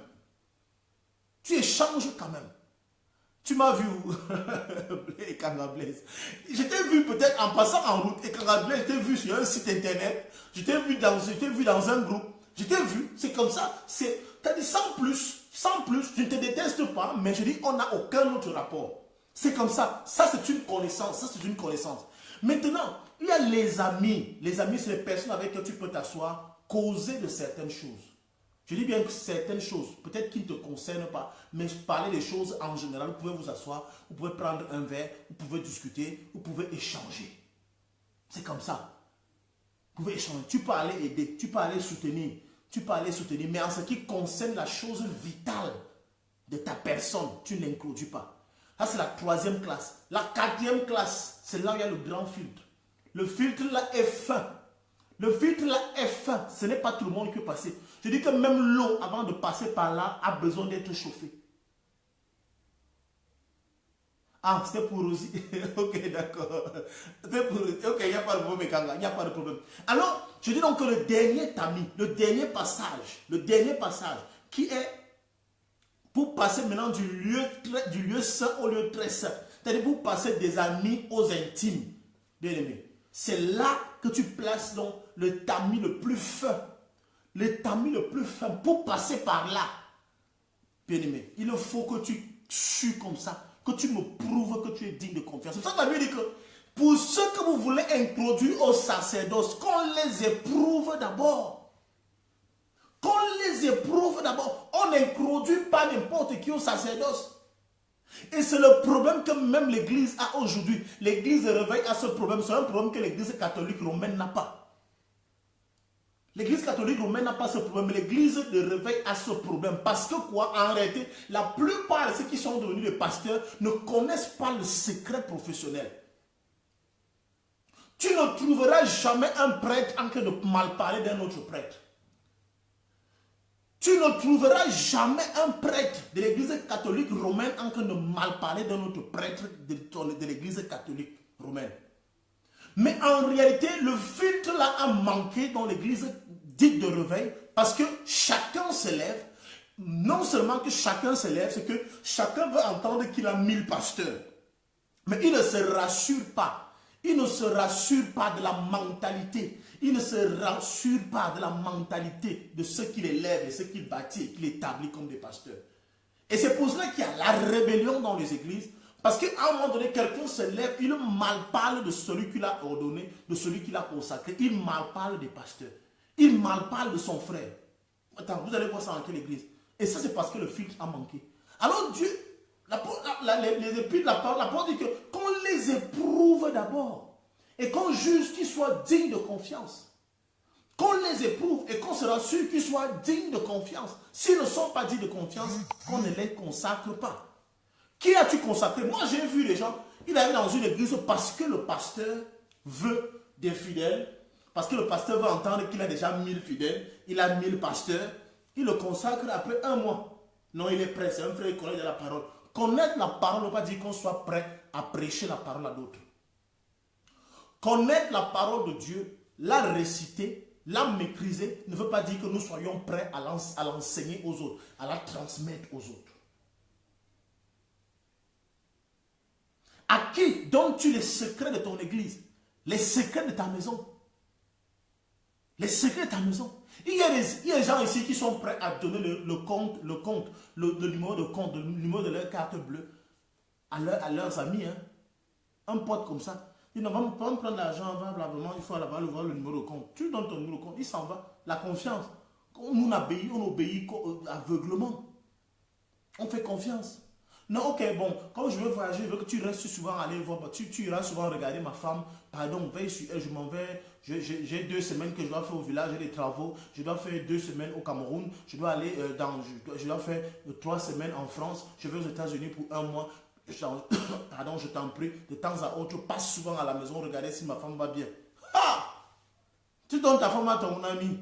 A: Tu échanges quand même. Tu m'as vu où? Ekanga Blaise. Je t'ai vu peut-être en passant en route. Ekanga Blaise, je t'ai vu sur un site internet. Je t'ai vu dans un groupe. Je t'ai vu. C'est comme ça. T'as dit sans plus. Sans plus. Je ne te déteste pas, mais je dis on n'a aucun autre rapport. C'est comme ça. Ça, c'est une connaissance. Ça, c'est une connaissance. Maintenant, il y a les amis. Les amis, c'est les personnes avec qui tu peux t'asseoir, causer de certaines choses. Je dis bien que certaines choses, peut-être qui ne te concernent pas, mais parler des choses en général, vous pouvez vous asseoir, vous pouvez prendre un verre, vous pouvez discuter, vous pouvez échanger. C'est comme ça. Vous pouvez échanger. Tu peux aller aider, tu peux aller soutenir, mais en ce qui concerne la chose vitale de ta personne, tu n'inclus pas. Ça, c'est la 3e classe. La 4e classe, c'est là où il y a le grand filtre. Le filtre là est fin. Le filtre là est fin. Ce n'est pas tout le monde qui peut passer. Je dis que même l'eau, avant de passer par là, a besoin d'être chauffée. Ah, c'était pour Rosie. Ok, d'accord. Ok, il n'y a pas de problème, il n'y a pas de problème. Alors, je dis donc que le dernier tamis, le dernier passage, qui est pour passer maintenant du lieu saint au lieu très saint. C'est-à-dire pour passer des amis aux intimes. Bien aimé. C'est là que tu places donc le tamis le plus fin. Le tamis le plus fin pour passer par là. Bien aimé, il faut que tu sues comme ça, que tu me prouves que tu es digne de confiance. C'est pour ça que la Bible dit que pour ceux que vous voulez introduire au sacerdoce, qu'on les éprouve d'abord. Qu'on les éprouve d'abord. On n'introduit pas n'importe qui au sacerdoce. Et c'est le problème que même l'Église a aujourd'hui. L'Église réveille à ce problème. C'est un problème que l'Église catholique romaine n'a pas. L'Église catholique romaine n'a pas ce problème. Mais l'Église de réveille à ce problème. Parce que quoi? En réalité, la plupart de ceux qui sont devenus des pasteurs ne connaissent pas le secret professionnel. Tu ne trouveras jamais un prêtre en train de mal parler d'un autre prêtre. Tu ne trouveras jamais un prêtre de l'église catholique romaine en train de mal parler d'un autre prêtre de l'église catholique romaine. Mais en réalité, le filtre là a manqué dans l'église dite de réveil parce que chacun s'élève. Non seulement que chacun s'élève, c'est que chacun veut entendre qu'il a 1000 pasteurs. Mais il ne se rassure pas. Il ne se rassure pas de la mentalité. Il ne se rassure pas de la mentalité de ceux qu'il élève et ceux qu'il bâtit et qu'il établit comme des pasteurs. Et c'est pour cela qu'il y a la rébellion dans les églises. Parce qu'à un moment donné, quelqu'un se lève, il mal parle de celui qu'il a ordonné, de celui qu'il a consacré. Il mal parle des pasteurs. Il malparle de son frère. Attends, vous allez voir ça dans quelle église? Et ça, c'est parce que le filtre a manqué. Alors Dieu, les épis de la parole dit que qu'on les éprouve d'abord. Et qu'on juge qu'ils soient dignes de confiance. Qu'on les éprouve et qu'on se rassure qu'ils soient dignes de confiance. S'ils ne sont pas dignes de confiance, qu'on ne les consacre pas. Qui as-tu consacré? Moi, j'ai vu les gens, il arrive dans une église parce que le pasteur veut des fidèles, parce que le pasteur veut entendre qu'il a déjà 1000 fidèles, il a 1000 pasteurs, il le consacre après 1 mois. Non, il est prêt, c'est un frère qui connaît de la parole. Connaître la parole ne veut pas dire qu'on soit prêt à prêcher la parole à d'autres. Connaître la parole de Dieu, la réciter, la maîtriser, ne veut pas dire que nous soyons prêts à l'enseigner aux autres, à la transmettre aux autres. À qui donnes-tu les secrets de ton église? Les secrets de ta maison? Les secrets de ta maison? Il y a des gens ici qui sont prêts à donner le numéro de compte, le numéro de leur carte bleue à leurs amis. Hein? Un pote comme ça. Il ne va pas me prendre l'argent, vraiment, il faut aller voir le numéro de compte. Tu donnes ton numéro de compte, il s'en va. La confiance. On obéit aveuglement. On fait confiance. Non, ok, bon, comme je veux voyager, je veux que tu restes souvent aller voir, tu iras souvent regarder ma femme, pardon, veille sur elle, je m'en vais, j'ai 2 semaines que je dois faire au village, j'ai des travaux, je dois faire 2 semaines au Cameroun, je dois aller je dois faire 3 semaines en France, je vais aux États-Unis pour 1 mois, pardon, je t'en prie, de temps à autre, passe souvent à la maison, regarder si ma femme va bien. Ah! Tu donnes ta femme à ton ami.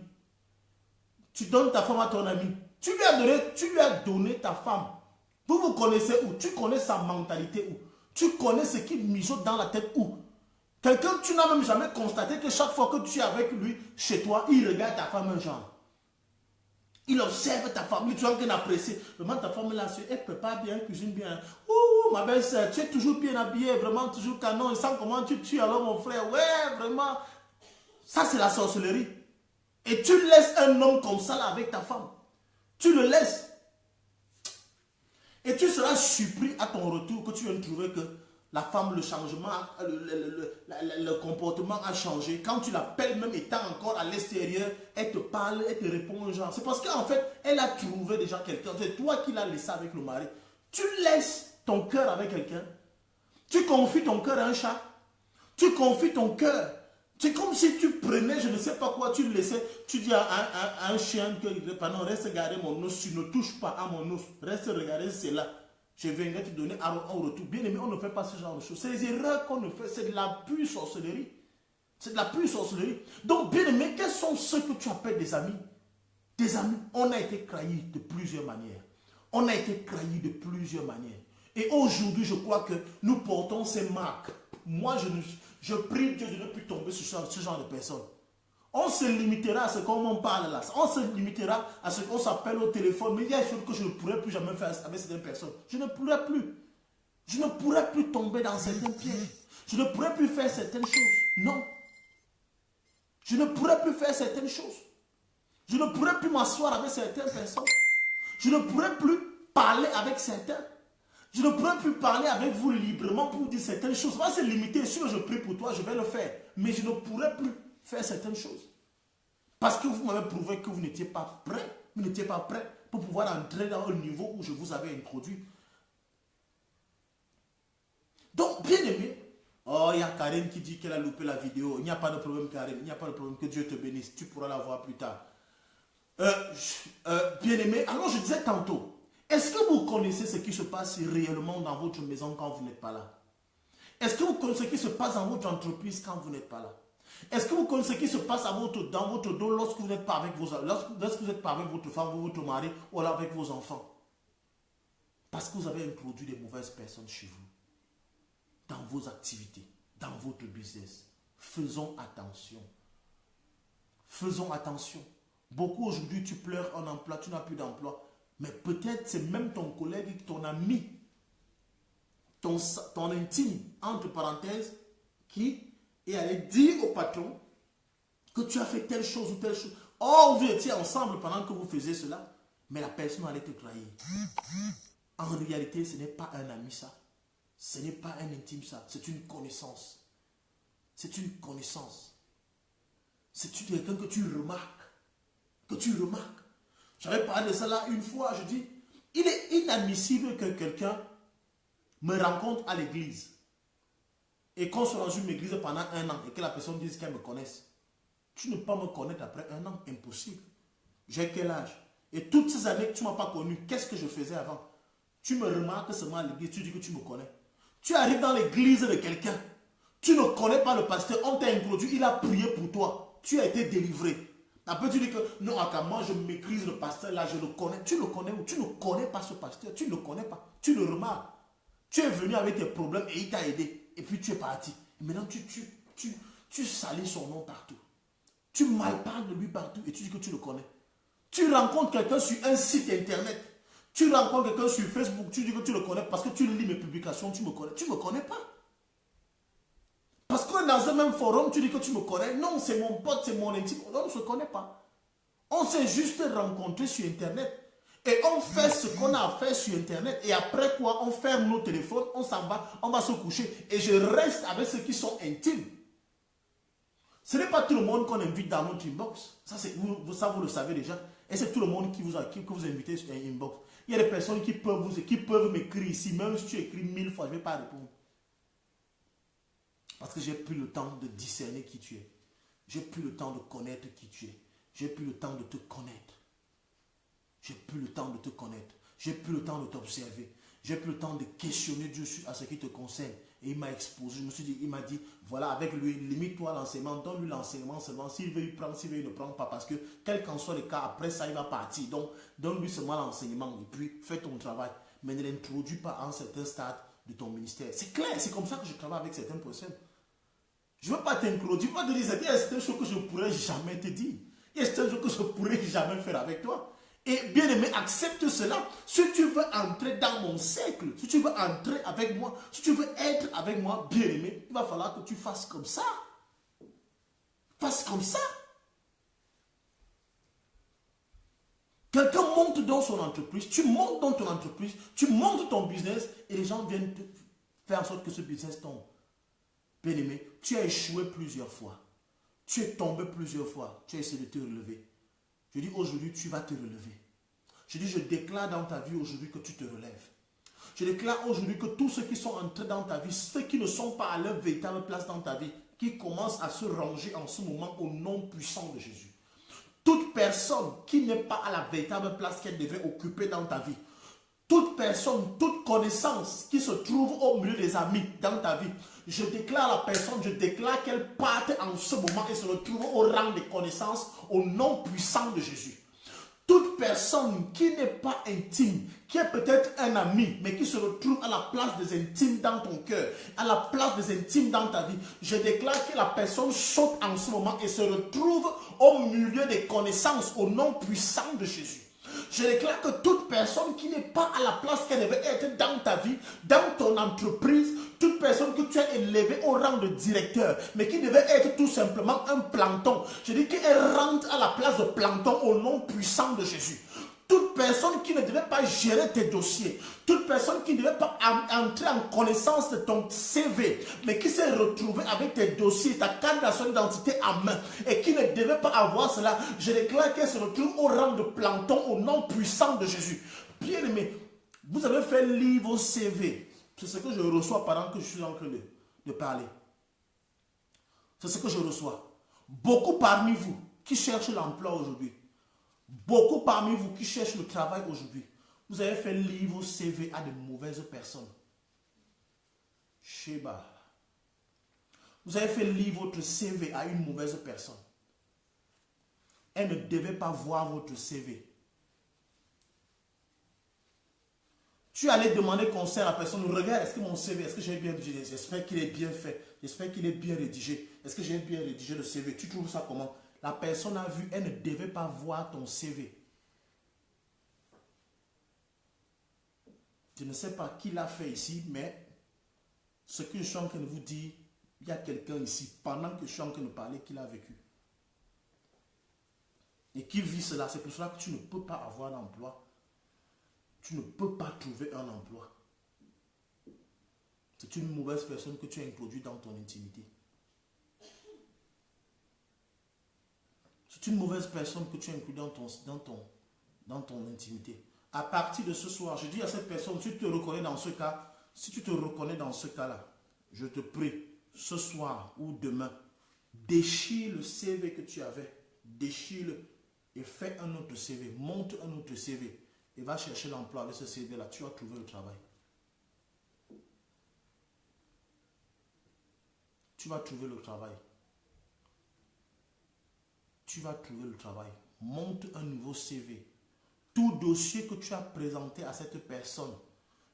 A: Tu donnes ta femme à ton ami. Tu lui as donné ta femme. Vous vous connaissez où? Tu connais sa mentalité où? Tu connais ce qui mijote dans la tête où? Quelqu'un, tu n'as même jamais constaté que chaque fois que tu es avec lui, chez toi, il regarde ta femme un genre. Il observe ta femme, tu as bien apprécié. Vraiment, ta femme là, elle prépare bien, elle cuisine bien. Ouh, ma belle-sœur, tu es toujours bien habillée, vraiment toujours canon. Il sent comment tu tues alors mon frère. Ouais, vraiment. Ça, c'est la sorcellerie. Et tu laisses un homme comme ça là avec ta femme. Tu le laisses. Et tu seras surpris à ton retour que tu viens de trouver que la femme, le changement, le comportement a changé. Quand tu l'appelles, même étant encore à l'extérieur, elle te parle, elle te répond genre. C'est parce qu'en fait, elle a trouvé déjà quelqu'un. C'est toi qui l'as laissé avec le mari. Tu laisses ton cœur avec quelqu'un. Tu confies ton cœur à un chat. Tu confies ton cœur. C'est comme si tu prenais, je ne sais pas quoi, tu le laissais, tu dis à un chien que, pardon, reste regarder mon os, tu ne touches pas à mon os, reste regarder cela. Je viendrai te donner un retour. Bien aimé, on ne fait pas ce genre de choses. C'est les erreurs qu'on ne fait, c'est de la pure sorcellerie. C'est de la pure sorcellerie. Donc, bien aimé, quels sont ceux que tu appelles des amis? Des amis, on a été trahis de plusieurs manières. On a été trahis de plusieurs manières. Et aujourd'hui, je crois que nous portons ces marques. Moi, je prie Dieu de ne plus tomber sur ce genre de personnes. On se limitera à ce qu'on parle là. On se limitera à ce qu'on s'appelle au téléphone. Mais il y a des choses que je ne pourrais plus jamais faire avec certaines personnes. Je ne pourrais plus. Je ne pourrais plus tomber dans certains pièges. Je ne pourrais plus faire certaines choses. Non. Je ne pourrais plus faire certaines choses. Je ne pourrais plus m'asseoir avec certaines personnes. Je ne pourrais plus parler avec certains. Je ne pourrais plus parler avec vous librement pour dire certaines choses. Moi, c'est limité. Si je prie pour toi, je vais le faire. Mais je ne pourrais plus faire certaines choses. Parce que vous m'avez prouvé que vous n'étiez pas prêt. Vous n'étiez pas prêt pour pouvoir entrer dans le niveau où je vous avais introduit. Donc, bien aimé. Oh, il y a Karen qui dit qu'elle a loupé la vidéo. Il n'y a pas de problème, Karen. Il n'y a pas de problème. Que Dieu te bénisse. Tu pourras la voir plus tard. Bien aimé. Alors, je disais tantôt. Est-ce que vous connaissez ce qui se passe réellement dans votre maison quand vous n'êtes pas là? Est-ce que vous connaissez ce qui se passe dans votre entreprise quand vous n'êtes pas là? Est-ce que vous connaissez ce qui se passe dans votre dos lorsque vous n'êtes pas avec lorsque vous n'êtes pas avec votre femme ou votre mari ou alors avec vos enfants? Parce que vous avez introduit des mauvaises personnes chez vous, dans vos activités, dans votre business. Faisons attention. Faisons attention. Beaucoup aujourd'hui, tu pleures en emploi, tu n'as plus d'emploi. Mais peut-être c'est même ton collègue, ton ami, ton intime, entre parenthèses, qui est allé dire au patron que tu as fait telle chose ou telle chose. Or, vous étiez ensemble pendant que vous faisiez cela, mais la personne allait te trahir. En réalité, ce n'est pas un ami ça. Ce n'est pas un intime ça. C'est une connaissance. C'est une connaissance. C'est quelqu'un que tu remarques. que tu remarques. J'avais parlé de ça là une fois, je dis, il est inadmissible que quelqu'un me rencontre à l'église et qu'on soit dans une église pendant 1 an et que la personne dise qu'elle me connaisse. Tu ne peux pas me connaître après 1 an, impossible. J'ai quel âge? Et toutes ces années que tu ne m'as pas connu, qu'est-ce que je faisais avant? Tu me remarques seulement à l'église, tu dis que tu me connais. Tu arrives dans l'église de quelqu'un, tu ne connais pas le pasteur, on t'a introduit, il a prié pour toi, tu as été délivré. Après tu dis que non, moi je maîtrise le pasteur là, je le connais. Tu le connais ou tu ne connais pas ce pasteur, tu ne le connais pas, tu le remarques. Tu es venu avec tes problèmes et il t'a aidé. Et puis tu es parti. Et maintenant tu salis son nom partout. Tu malparles de lui partout et tu dis que tu le connais. Tu rencontres quelqu'un sur un site internet. Tu rencontres quelqu'un sur Facebook. Tu dis que tu le connais parce que tu lis mes publications. Tu me connais. Tu ne me connais pas. Parce qu'on est dans un même forum. Tu dis que tu me connais. Non, c'est mon pote, c'est mon intime. On ne se connaît pas. On s'est juste rencontrés sur internet. Et on fait ce qu'on a à faire sur internet. Et après quoi, on ferme nos téléphones. On s'en va. On va se coucher. Et je reste avec ceux qui sont intimes. Ce n'est pas tout le monde qu'on invite dans notre inbox. Ça, vous le savez déjà. Et c'est tout le monde que vous invitez sur un inbox. Il y a des personnes qui peuvent m'écrire ici. Même si tu écris 1000 fois, je ne vais pas répondre. Parce que j'ai plus le temps de discerner qui tu es. J'ai plus le temps de connaître qui tu es. J'ai plus le temps de te connaître. J'ai plus le temps de te connaître. J'ai plus le temps de t'observer. J'ai plus le temps de questionner Dieu à ce qui te concerne. Et il m'a exposé. Je me suis dit, il m'a dit, voilà, avec lui, limite-toi l'enseignement, donne-lui l'enseignement seulement. S'il veut, il prend. S'il veut, il ne prend pas. Parce que, quel qu'en soit le cas, après ça, il va partir. Donc, donne-lui seulement l'enseignement. Et puis, fais ton travail. Mais ne l'introduis pas à un certain stade de ton ministère. C'est clair, c'est comme ça que je travaille avec certaines personnes. Je ne veux pas t'introduire, pas te dire, il y a certaines choses que je ne pourrais jamais te dire. Il y a certaines choses que je ne pourrais jamais faire avec toi. Et bien aimé, accepte cela. Si tu veux entrer dans mon cercle, si tu veux entrer avec moi, si tu veux être avec moi, bien aimé, il va falloir que tu fasses comme ça. Fasse comme ça. Quelqu'un monte dans son entreprise, tu montes dans ton entreprise, tu montes ton business et les gens viennent faire en sorte que ce business tombe. Bien aimé, tu as échoué plusieurs fois. Tu es tombé plusieurs fois. Tu as essayé de te relever. Je dis aujourd'hui, tu vas te relever. Je dis, je déclare dans ta vie aujourd'hui que tu te relèves. Je déclare aujourd'hui que tous ceux qui sont entrés dans ta vie, ceux qui ne sont pas à leur véritable place dans ta vie, qui commencent à se ranger en ce moment au nom puissant de Jésus. Toute personne qui n'est pas à la véritable place qu'elle devait occuper dans ta vie, toute personne, toute connaissance qui se trouve au milieu des amis dans ta vie, je déclare à la personne, je déclare qu'elle parte en ce moment et se retrouve au rang des connaissances au nom puissant de Jésus. Toute personne qui n'est pas intime, qui est peut-être un ami, mais qui se retrouve à la place des intimes dans ton cœur, à la place des intimes dans ta vie, je déclare que la personne saute en ce moment et se retrouve au milieu des connaissances au nom puissant de Jésus. Je déclare que toute personne qui n'est pas à la place qu'elle devait être dans ta vie, dans ton entreprise, toute personne que tu as élevée au rang de directeur, mais qui devait être tout simplement un plancton, je dis qu'elle rentre à la place de plancton au nom puissant de Jésus. Toute personne qui ne devait pas gérer tes dossiers, toute personne qui ne devait pas entrer en connaissance de ton CV, mais qui s'est retrouvée avec tes dossiers, ta carte nationale d'identité en main, et qui ne devait pas avoir cela, je déclare qu'elle se retrouve au rang de plancton au nom puissant de Jésus. Bien aimé, vous avez fait lire vos CV. C'est ce que je reçois pendant que je suis en train de parler. C'est ce que je reçois. Beaucoup parmi vous qui cherchent l'emploi aujourd'hui, beaucoup parmi vous qui cherchent le travail aujourd'hui, vous avez fait lire vos CV à de mauvaises personnes. Sheba. Vous avez fait lire votre CV à une mauvaise personne. Elle ne devait pas voir votre CV. Tu allais demander conseil à la personne, regarde, est-ce que mon CV, est-ce que j'ai bien rédigé? J'espère qu'il est bien fait. J'espère qu'il est bien rédigé. Est-ce que j'ai bien rédigé le CV? Tu trouves ça comment? La personne a vu, elle ne devait pas voir ton CV. Je ne sais pas qui l'a fait ici, mais ce que je suis en train de vous dire, il y a quelqu'un ici, pendant que je suis en train de parler, qui l'a vécu. Et qui vit cela. C'est pour cela que tu ne peux pas avoir d'emploi. Tu ne peux pas trouver un emploi. C'est une mauvaise personne que tu as introduite dans ton intimité. C'est une mauvaise personne que tu inclus dans ton intimité. À partir de ce soir, je dis à cette personne, si tu te reconnais dans ce cas, si tu te reconnais dans ce cas-là, je te prie, ce soir ou demain, déchire le CV que tu avais, déchire-le et fais un autre CV, monte un autre CV et va chercher l'emploi avec ce CV-là. Tu vas trouver le travail. Tu vas trouver le travail. Tu vas trouver le travail. Monte un nouveau CV. Tout dossier que tu as présenté à cette personne,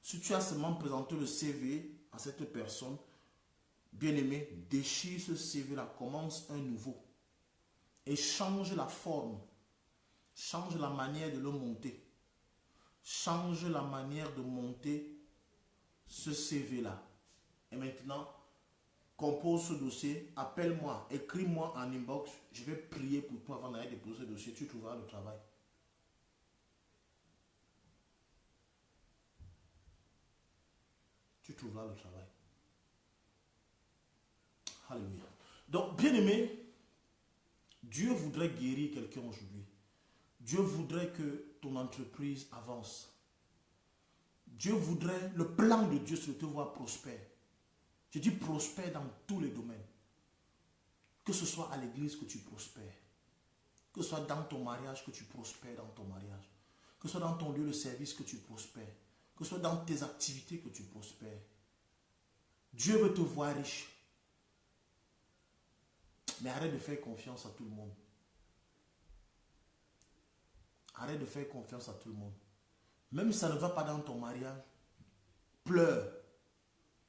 A: si tu as seulement présenté le CV à cette personne, bien-aimé, déchire ce CV-là, commence un nouveau. Et change la forme. Change la manière de le monter. Change la manière de monter ce CV-là. Et maintenant, compose ce dossier, appelle-moi, écris-moi en inbox. Je vais prier pour toi avant d'aller déposer ce dossier. Tu trouveras le travail. Tu trouveras le travail. Alléluia. Donc, bien-aimé, Dieu voudrait guérir quelqu'un aujourd'hui. Dieu voudrait que ton entreprise avance. Dieu voudrait, le plan de Dieu, c'est de te voir prospère. Je dis prospère dans tous les domaines. Que ce soit à l'église que tu prospères. Que ce soit dans ton mariage que tu prospères dans ton mariage. Que ce soit dans ton lieu de service que tu prospères. Que ce soit dans tes activités que tu prospères. Dieu veut te voir riche. Mais arrête de faire confiance à tout le monde. Arrête de faire confiance à tout le monde. Même si ça ne va pas dans ton mariage, pleure.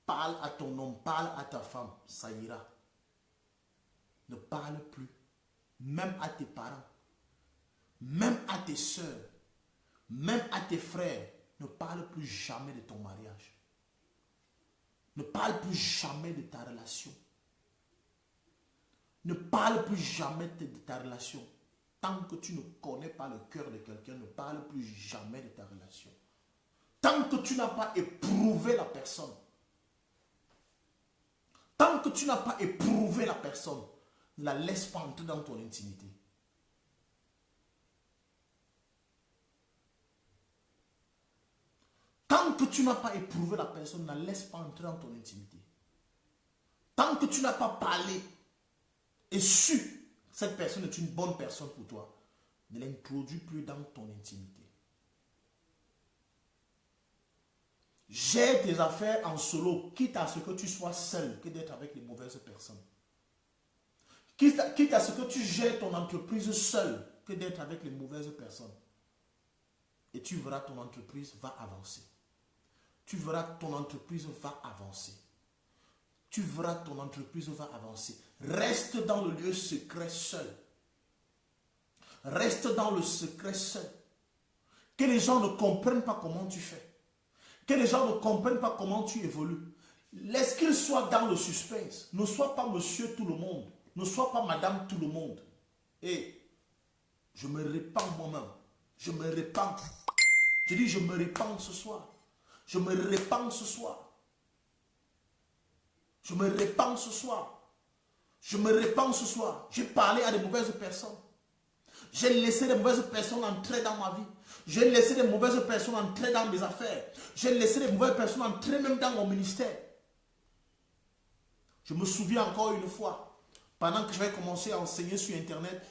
A: Parle à ton homme, parle à ta femme, ça ira. Ne parle plus. Même à tes parents, même à tes soeurs, même à tes frères, ne parle plus jamais de ton mariage. Ne parle plus jamais de ta relation. Ne parle plus jamais de ta relation. Tant que tu ne connais pas le cœur de quelqu'un, ne parle plus jamais de ta relation. Tant que tu n'as pas éprouvé la personne. Tant que tu n'as pas éprouvé la personne, ne la laisse pas entrer dans ton intimité. Tant que tu n'as pas éprouvé la personne, ne la laisse pas entrer dans ton intimité. Tant que tu n'as pas parlé et su cette personne est une bonne personne pour toi, ne l'introduis plus dans ton intimité. Gère tes affaires en solo, quitte à ce que tu sois seul que d'être avec les mauvaises personnes. Quitte à ce que tu gères ton entreprise seul que d'être avec les mauvaises personnes. Et tu verras ton entreprise va avancer. Tu verras ton entreprise va avancer. Tu verras ton entreprise va avancer. Reste dans le lieu secret seul. Reste dans le secret seul. Que les gens ne comprennent pas comment tu fais. Que les gens ne comprennent pas comment tu évolues. Laisse qu'ils soient dans le suspense. Ne sois pas monsieur tout le monde. Ne sois pas madame tout le monde. Et je me répands moi-même. Je me répands. Je dis je me répands ce soir. Je me répands ce soir. Je me répands ce soir. Je me répands ce soir. J'ai parlé à de mauvaises personnes. J'ai laissé de mauvaises personnes entrer dans ma vie. J'ai laissé de mauvaises personnes entrer dans mes affaires. J'ai laissé de mauvaises personnes entrer même dans mon ministère. Je me souviens encore une fois, pendant que j'avais commencé à enseigner sur Internet,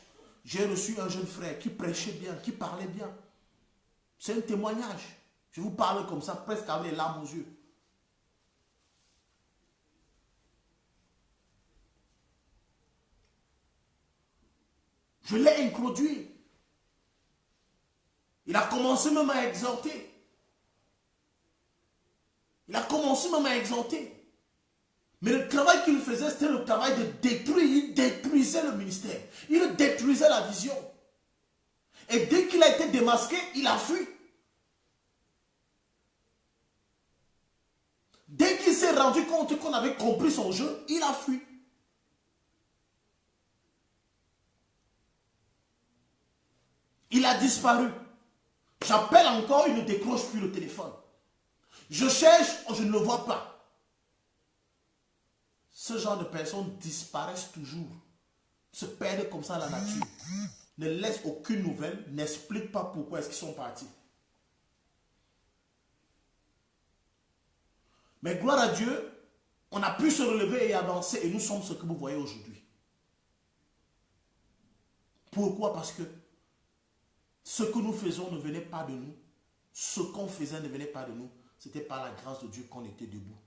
A: j'ai reçu un jeune frère qui prêchait bien, qui parlait bien. C'est un témoignage. Je vous parle comme ça, presque avec les larmes aux yeux. Je l'ai introduit. Il a commencé même à exhorter. Il a commencé même à exhorter. Mais le travail qu'il faisait, c'était le travail de détruire. Il détruisait le ministère. Il détruisait la vision. Et dès qu'il a été démasqué, il a fui. Dès qu'il s'est rendu compte qu'on avait compris son jeu, il a fui. Il a disparu. J'appelle encore, il ne décroche plus le téléphone. Je cherche, je ne le vois pas. Ce genre de personnes disparaissent toujours. se perdent comme ça à la nature. Ne laisse aucune nouvelle, n'explique pas pourquoi est-ce qu'ils sont partis. Mais gloire à Dieu, on a pu se relever et avancer et nous sommes ce que vous voyez aujourd'hui. Pourquoi? Parce que ce que nous faisons ne venait pas de nous. Ce qu'on faisait ne venait pas de nous. C'était par la grâce de Dieu qu'on était debout.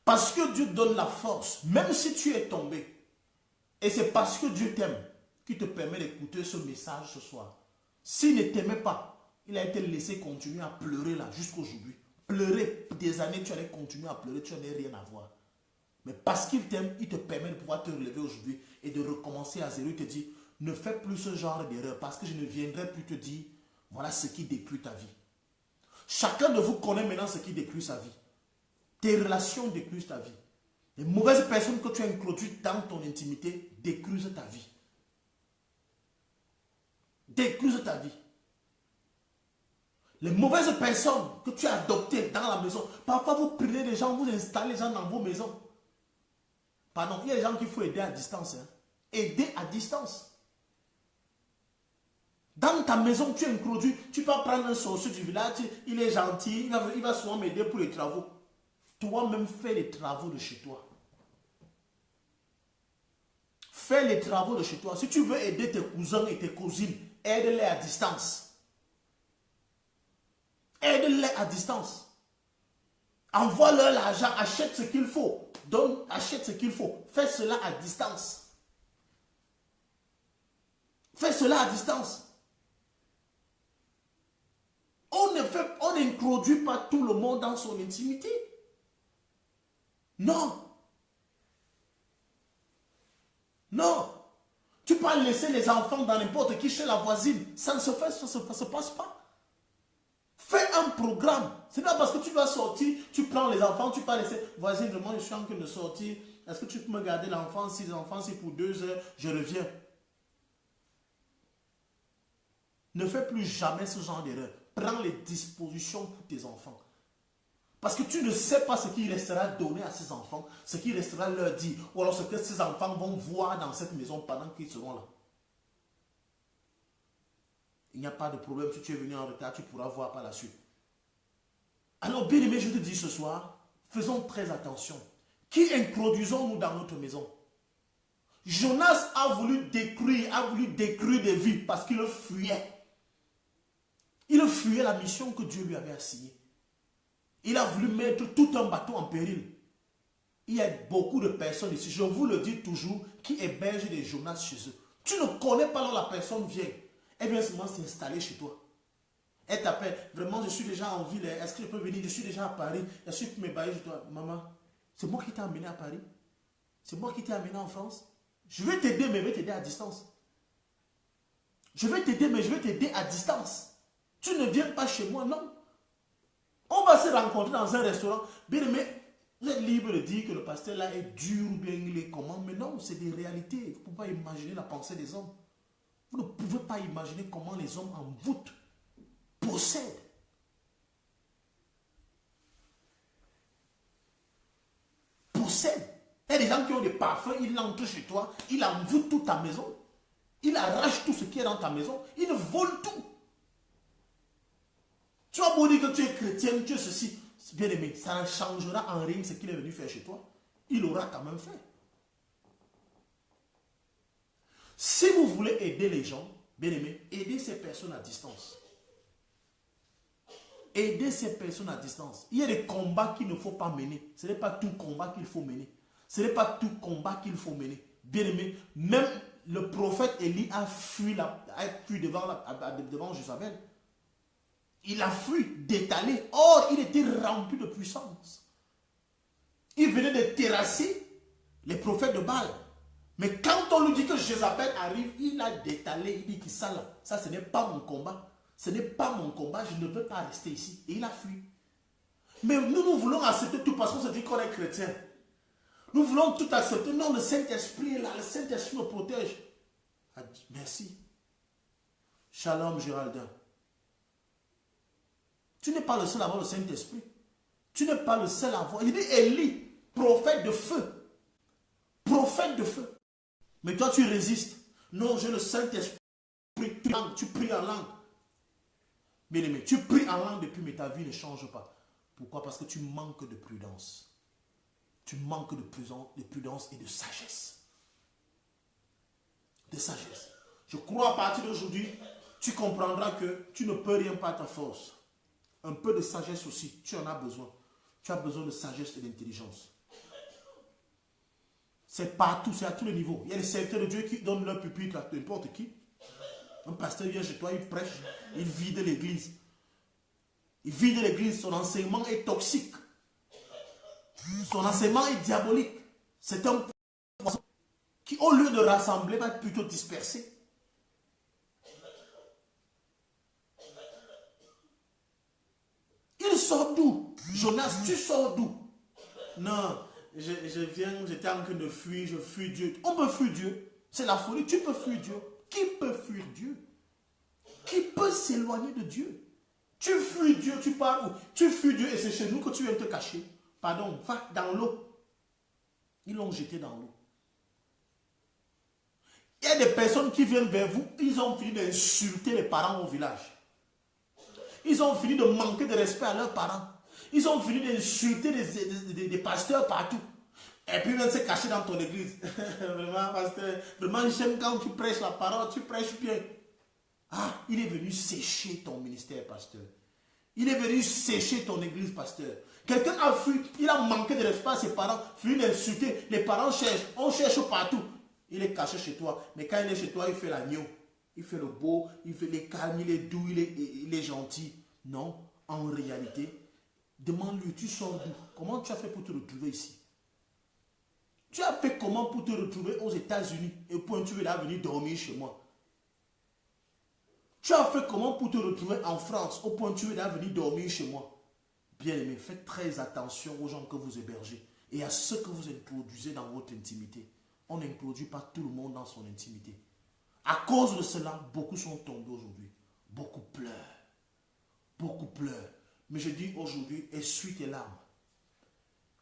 A: Parce que Dieu donne la force, même si tu es tombé. Et c'est parce que Dieu t'aime qui te permet d'écouter ce message ce soir. S'il ne t'aimait pas, il a été laissé continuer à pleurer là jusqu'aujourd'hui. Pleurer des années, tu allais continuer à pleurer, tu n'allais rien à voir. Mais parce qu'il t'aime, il te permet de pouvoir te relever aujourd'hui et de recommencer à zéro. Il te dit, ne fais plus ce genre d'erreur parce que je ne viendrai plus te dire, voilà ce qui détruit ta vie. Chacun de vous connaît maintenant ce qui détruit sa vie. Tes relations détruisent ta vie. Les mauvaises personnes que tu as introduites dans ton intimité détruisent ta vie. Détruisent ta vie. Les mauvaises personnes que tu as adoptées dans la maison, parfois vous prenez des gens, vous installez les gens dans vos maisons. Pardon, il y a des gens qu'il faut aider à distance. Hein. Aider à distance. Dans ta maison, tu introduis, tu peux prendre un sorcier du village, il est gentil, il va souvent m'aider pour les travaux. Toi-même, fais les travaux de chez toi. Fais les travaux de chez toi. Si tu veux aider tes cousins et tes cousines, aide-les à distance. Aide-les à distance. Envoie-leur l'argent, achète ce qu'il faut. Achète ce qu'il faut. Fais cela à distance. Fais cela à distance. On n'introduit pas tout le monde dans son intimité. Non. Non. Tu peux laisser les enfants dans n'importe qui chez la voisine. Ça ne se fait, ça ne se passe pas. Fais un programme. C'est pas parce que tu vas sortir, tu prends les enfants, tu peux laisser. Voisine, vraiment, je suis en train de sortir. Est-ce que tu peux me garder l'enfant? Si l'enfant, c'est pour 2 heures, je reviens. Ne fais plus jamais ce genre d'erreur. Prends les dispositions pour tes enfants. Parce que tu ne sais pas ce qui restera donné à ces enfants, ce qui restera leur dit, ou alors ce que ces enfants vont voir dans cette maison pendant qu'ils seront là. Il n'y a pas de problème, si tu es venu en retard, tu pourras voir par la suite. Alors, bien aimé, je te dis ce soir, faisons très attention. Qui introduisons-nous dans notre maison? Jonas a voulu détruire des vies parce qu'il fuyait. Il fuyait la mission que Dieu lui avait assignée. Il a voulu mettre tout un bateau en péril. Il y a beaucoup de personnes ici, je vous le dis toujours, qui hébergent des Jonas chez eux. Tu ne connais pas là où la personne vient. Elle vient seulement s'installer chez toi. Elle t'appelle, vraiment je suis déjà en ville, est-ce que je peux venir? Je suis déjà à Paris, est-ce que tu peux me bailler chez toi? Maman, c'est moi qui t'ai amené à Paris. C'est moi qui t'ai amené en France. Je vais t'aider, mais je vais t'aider à distance. Je vais t'aider, mais je vais t'aider à distance. Tu ne viens pas chez moi, non. On va se rencontrer dans un restaurant. Bien aimé, vous êtes libre de dire que le pasteur là est dur ou bien il est comment. Mais non, c'est des réalités. Vous ne pouvez pas imaginer la pensée des hommes. Vous ne pouvez pas imaginer comment les hommes en voûte possèdent. Possèdent. Il y a des gens qui ont des parfums, ils entrent chez toi, ils envoûtent toute ta maison. Ils arrachent tout ce qui est dans ta maison. Ils volent tout. Tu vas beau dire que tu es chrétien, tu es ceci. Bien aimé, ça ne changera en rien ce qu'il est venu faire chez toi. Il aura quand même fait. Si vous voulez aider les gens, bien aimé, aidez ces personnes à distance. Aidez ces personnes à distance. Il y a des combats qu'il ne faut pas mener. Ce n'est pas tout combat qu'il faut mener. Ce n'est pas tout combat qu'il faut mener. Bien aimé, même le prophète Élie a fui devant Jézabel. Il a fui d'étaler. Or, il était rempli de puissance. Il venait de terrasser les prophètes de Baal. Mais quand on lui dit que Jézabel arrive, il a détalé. Il dit que ça, là, ça, ce n'est pas mon combat. Ce n'est pas mon combat. Je ne veux pas rester ici. Et il a fui. Mais nous voulons accepter tout parce qu'on se dit qu'on est chrétien. Nous voulons tout accepter. Non, le Saint-Esprit est là. Le Saint-Esprit nous protège. Merci. Shalom, Géraldin. Tu n'es pas le seul à avoir le Saint-Esprit. Tu n'es pas le seul à avoir. Il dit Élie, prophète de feu. Prophète de feu. Mais toi, tu résistes. Non, j'ai le Saint-Esprit. Tu pries en langue. Bien-aimé, tu pries en langue depuis, mais ta vie ne change pas. Pourquoi? Parce que tu manques de prudence. Tu manques de prudence et de sagesse. De sagesse. Je crois à partir d'aujourd'hui, tu comprendras que tu ne peux rien par ta force. Un peu de sagesse aussi, tu en as besoin. Tu as besoin de sagesse et d'intelligence. C'est partout, c'est à tous les niveaux. Il y a des serviteurs de Dieu qui donnent leur pupitre à n'importe qui. Un pasteur vient chez toi, il prêche, il vide l'église. Il vide l'église, son enseignement est toxique. Son enseignement est diabolique. C'est un poison qui, au lieu de rassembler, va plutôt disperser. Il sort d'où? Jonas, tu sors d'où? Non, j'étais en train de fuir, je fuis Dieu. On peut fuir Dieu. C'est la folie, tu peux fuir Dieu. Qui peut fuir Dieu? Qui peut s'éloigner de Dieu? Tu fuis Dieu, tu pars où? Tu fuis Dieu et c'est chez nous que tu viens te cacher. Pardon, va dans l'eau. Ils l'ont jeté dans l'eau. Il y a des personnes qui viennent vers vous, ils ont fini d'insulter les parents au village. Ils ont fini de manquer de respect à leurs parents. Ils ont fini d'insulter des pasteurs partout. Et puis ils viennent se cacher dans ton église. Vraiment, pasteur, vraiment j'aime quand tu prêches la parole, tu prêches bien. Ah, il est venu sécher ton ministère, pasteur. Il est venu sécher ton église, pasteur. Quelqu'un a fui, il a manqué de respect à ses parents, fini d'insulter. Les parents cherchent, on cherche partout. Il est caché chez toi. Mais quand il est chez toi, il fait l'agneau. Il fait le beau, il fait les calmes, il est doux, il est gentil. Non, en réalité, demande-lui, tu sors d'où? Comment tu as fait pour te retrouver ici? Tu as fait comment pour te retrouver aux États-Unis et pour tu veux là venir dormir chez moi? Tu as fait comment pour te retrouver en France au point où tu veux là venir dormir chez moi? Bien aimé, faites très attention aux gens que vous hébergez et à ceux que vous introduisez dans votre intimité. On n'introduit pas tout le monde dans son intimité. À cause de cela, beaucoup sont tombés aujourd'hui. Beaucoup pleurent. Beaucoup pleurent. Mais je dis aujourd'hui, essuie tes larmes.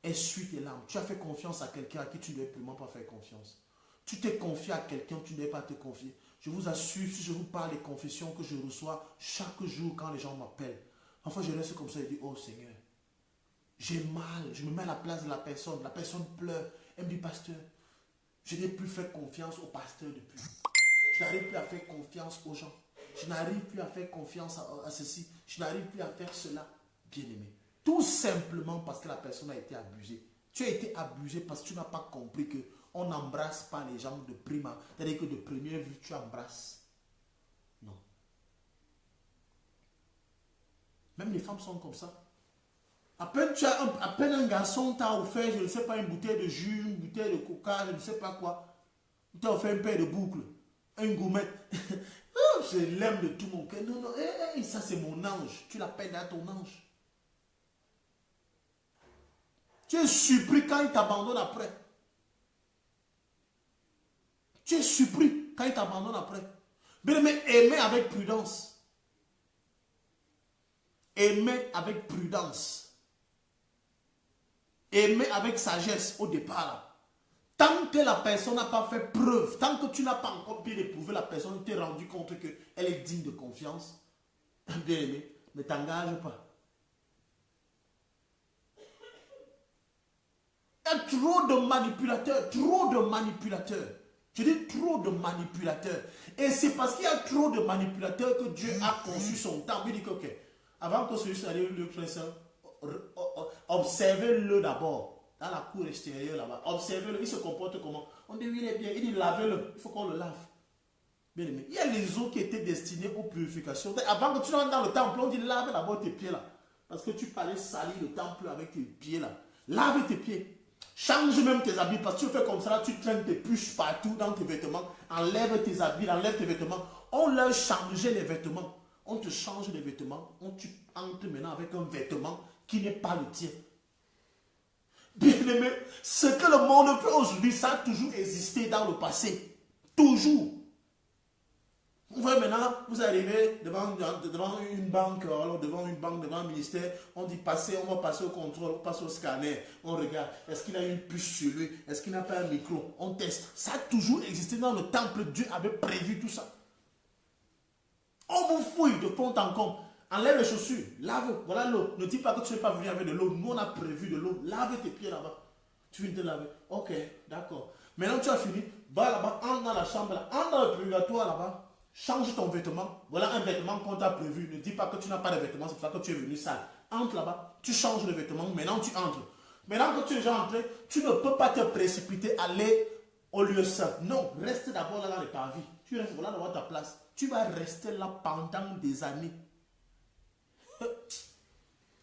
A: Essuie tes larmes. Tu as fait confiance à quelqu'un à qui tu ne dois absolument pas faire confiance. Tu t'es confié à quelqu'un, tu ne dois pas te confier. Je vous assure, si je vous parle des confessions que je reçois chaque jour quand les gens m'appellent, parfois je reste comme ça et dis, oh Seigneur, j'ai mal, je me mets à la place de la personne pleure, elle me dit, pasteur, je n'ai plus fait confiance au pasteur depuis. Je n'arrive plus à faire confiance aux gens. Je n'arrive plus à faire confiance à ceci. Je n'arrive plus à faire cela. Bien aimé. Tout simplement parce que la personne a été abusée. Tu as été abusé parce que tu n'as pas compris qu'on n'embrasse pas les gens de prima. C'est-à-dire que de première vue, tu embrasses. Non. Même les femmes sont comme ça. À peine un garçon t'a offert, je ne sais pas, une bouteille de jus, une bouteille de coca, je ne sais pas quoi. Il t'a offert une paire de boucles, un gourmet. Oh, je l'aime de tout mon cœur. Non, non, ça c'est mon ange. Tu l'appelles à ton ange. Tu es surpris quand il t'abandonne après. Tu es surpris quand il t'abandonne après. Bien aimé, aimez avec prudence. Aimez avec prudence. Aimez avec sagesse au départ. Tant que la personne n'a pas fait preuve, tant que tu n'as pas encore bien éprouvé la personne, tu t'es rendu compte qu'elle est digne de confiance, bien aimé, ne t'engage pas. Il y a trop de manipulateurs, trop de manipulateurs. Je dis trop de manipulateurs. Et c'est parce qu'il y a trop de manipulateurs que Dieu a conçu son temps. Il dit que, ok, avant que celui-ci arrive, le chrétien, observez-le d'abord. Dans la cour extérieure là-bas. Observez-le, il se comporte comment? On dit, oui, il est bien. Il dit, lavez-le. Il faut qu'on le lave. Bien aimé. Il y a les eaux qui étaient destinées aux purifications. Avant que tu rentres dans le temple, on dit, lave d'abord tes pieds là. Parce que tu parlais salir le temple avec tes pieds là. Lave tes pieds. Change même tes habits. Parce que tu fais comme ça, tu traînes tes puces partout dans tes vêtements. Enlève tes habits, enlève tes vêtements. On leur changeait les vêtements. On te change les vêtements. Tu entres maintenant avec un vêtement qui n'est pas le tien. Bien aimé, ce que le monde fait aujourd'hui, ça a toujours existé dans le passé. Toujours. Vous voyez maintenant, vous arrivez devant une banque, alors devant une banque, devant un ministère, on dit passez, on va passer au contrôle, on passe au scanner, on regarde, est-ce qu'il a une puce sur lui, est-ce qu'il n'a pas un micro, on teste. Ça a toujours existé dans le temple, Dieu avait prévu tout ça. On vous fouille de fond en comble. Enlève les chaussures, lave, voilà l'eau. Ne dis pas que tu n'es pas venu avec de l'eau. Nous, on a prévu de l'eau. Lave tes pieds là-bas. Tu viens de te laver. Ok, d'accord. Maintenant, tu as fini. Va là-bas, entre dans la chambre, là. Entre dans le purgatoire là-bas. Change ton vêtement. Voilà un vêtement qu'on t'a prévu. Ne dis pas que tu n'as pas de vêtements, c'est pour ça que tu es venu sale. Entre là-bas, tu changes de vêtement. Maintenant, tu entres. Maintenant que tu es déjà entré, tu ne peux pas te précipiter, aller au lieu ça. Non, reste d'abord là dans les parvis. Tu restes voilà devant ta place. Tu vas rester là pendant des années.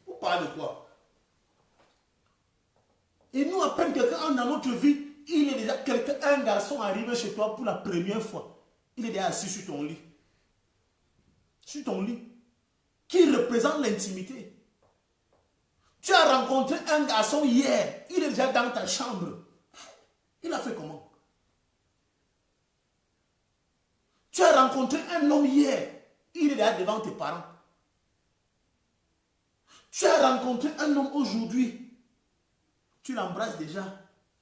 A: Vous parlez de quoi? Et nous, à peine quelqu'un entre dans notre vie, il est déjà quelqu'un, un garçon arrivé chez toi pour la première fois. Il est déjà assis sur ton lit. Sur ton lit. Qui représente l'intimité. Tu as rencontré un garçon hier. Il est déjà dans ta chambre. Il a fait comment? Tu as rencontré un homme hier. Il est déjà devant tes parents. Tu as rencontré un homme aujourd'hui. Tu l'embrasses déjà.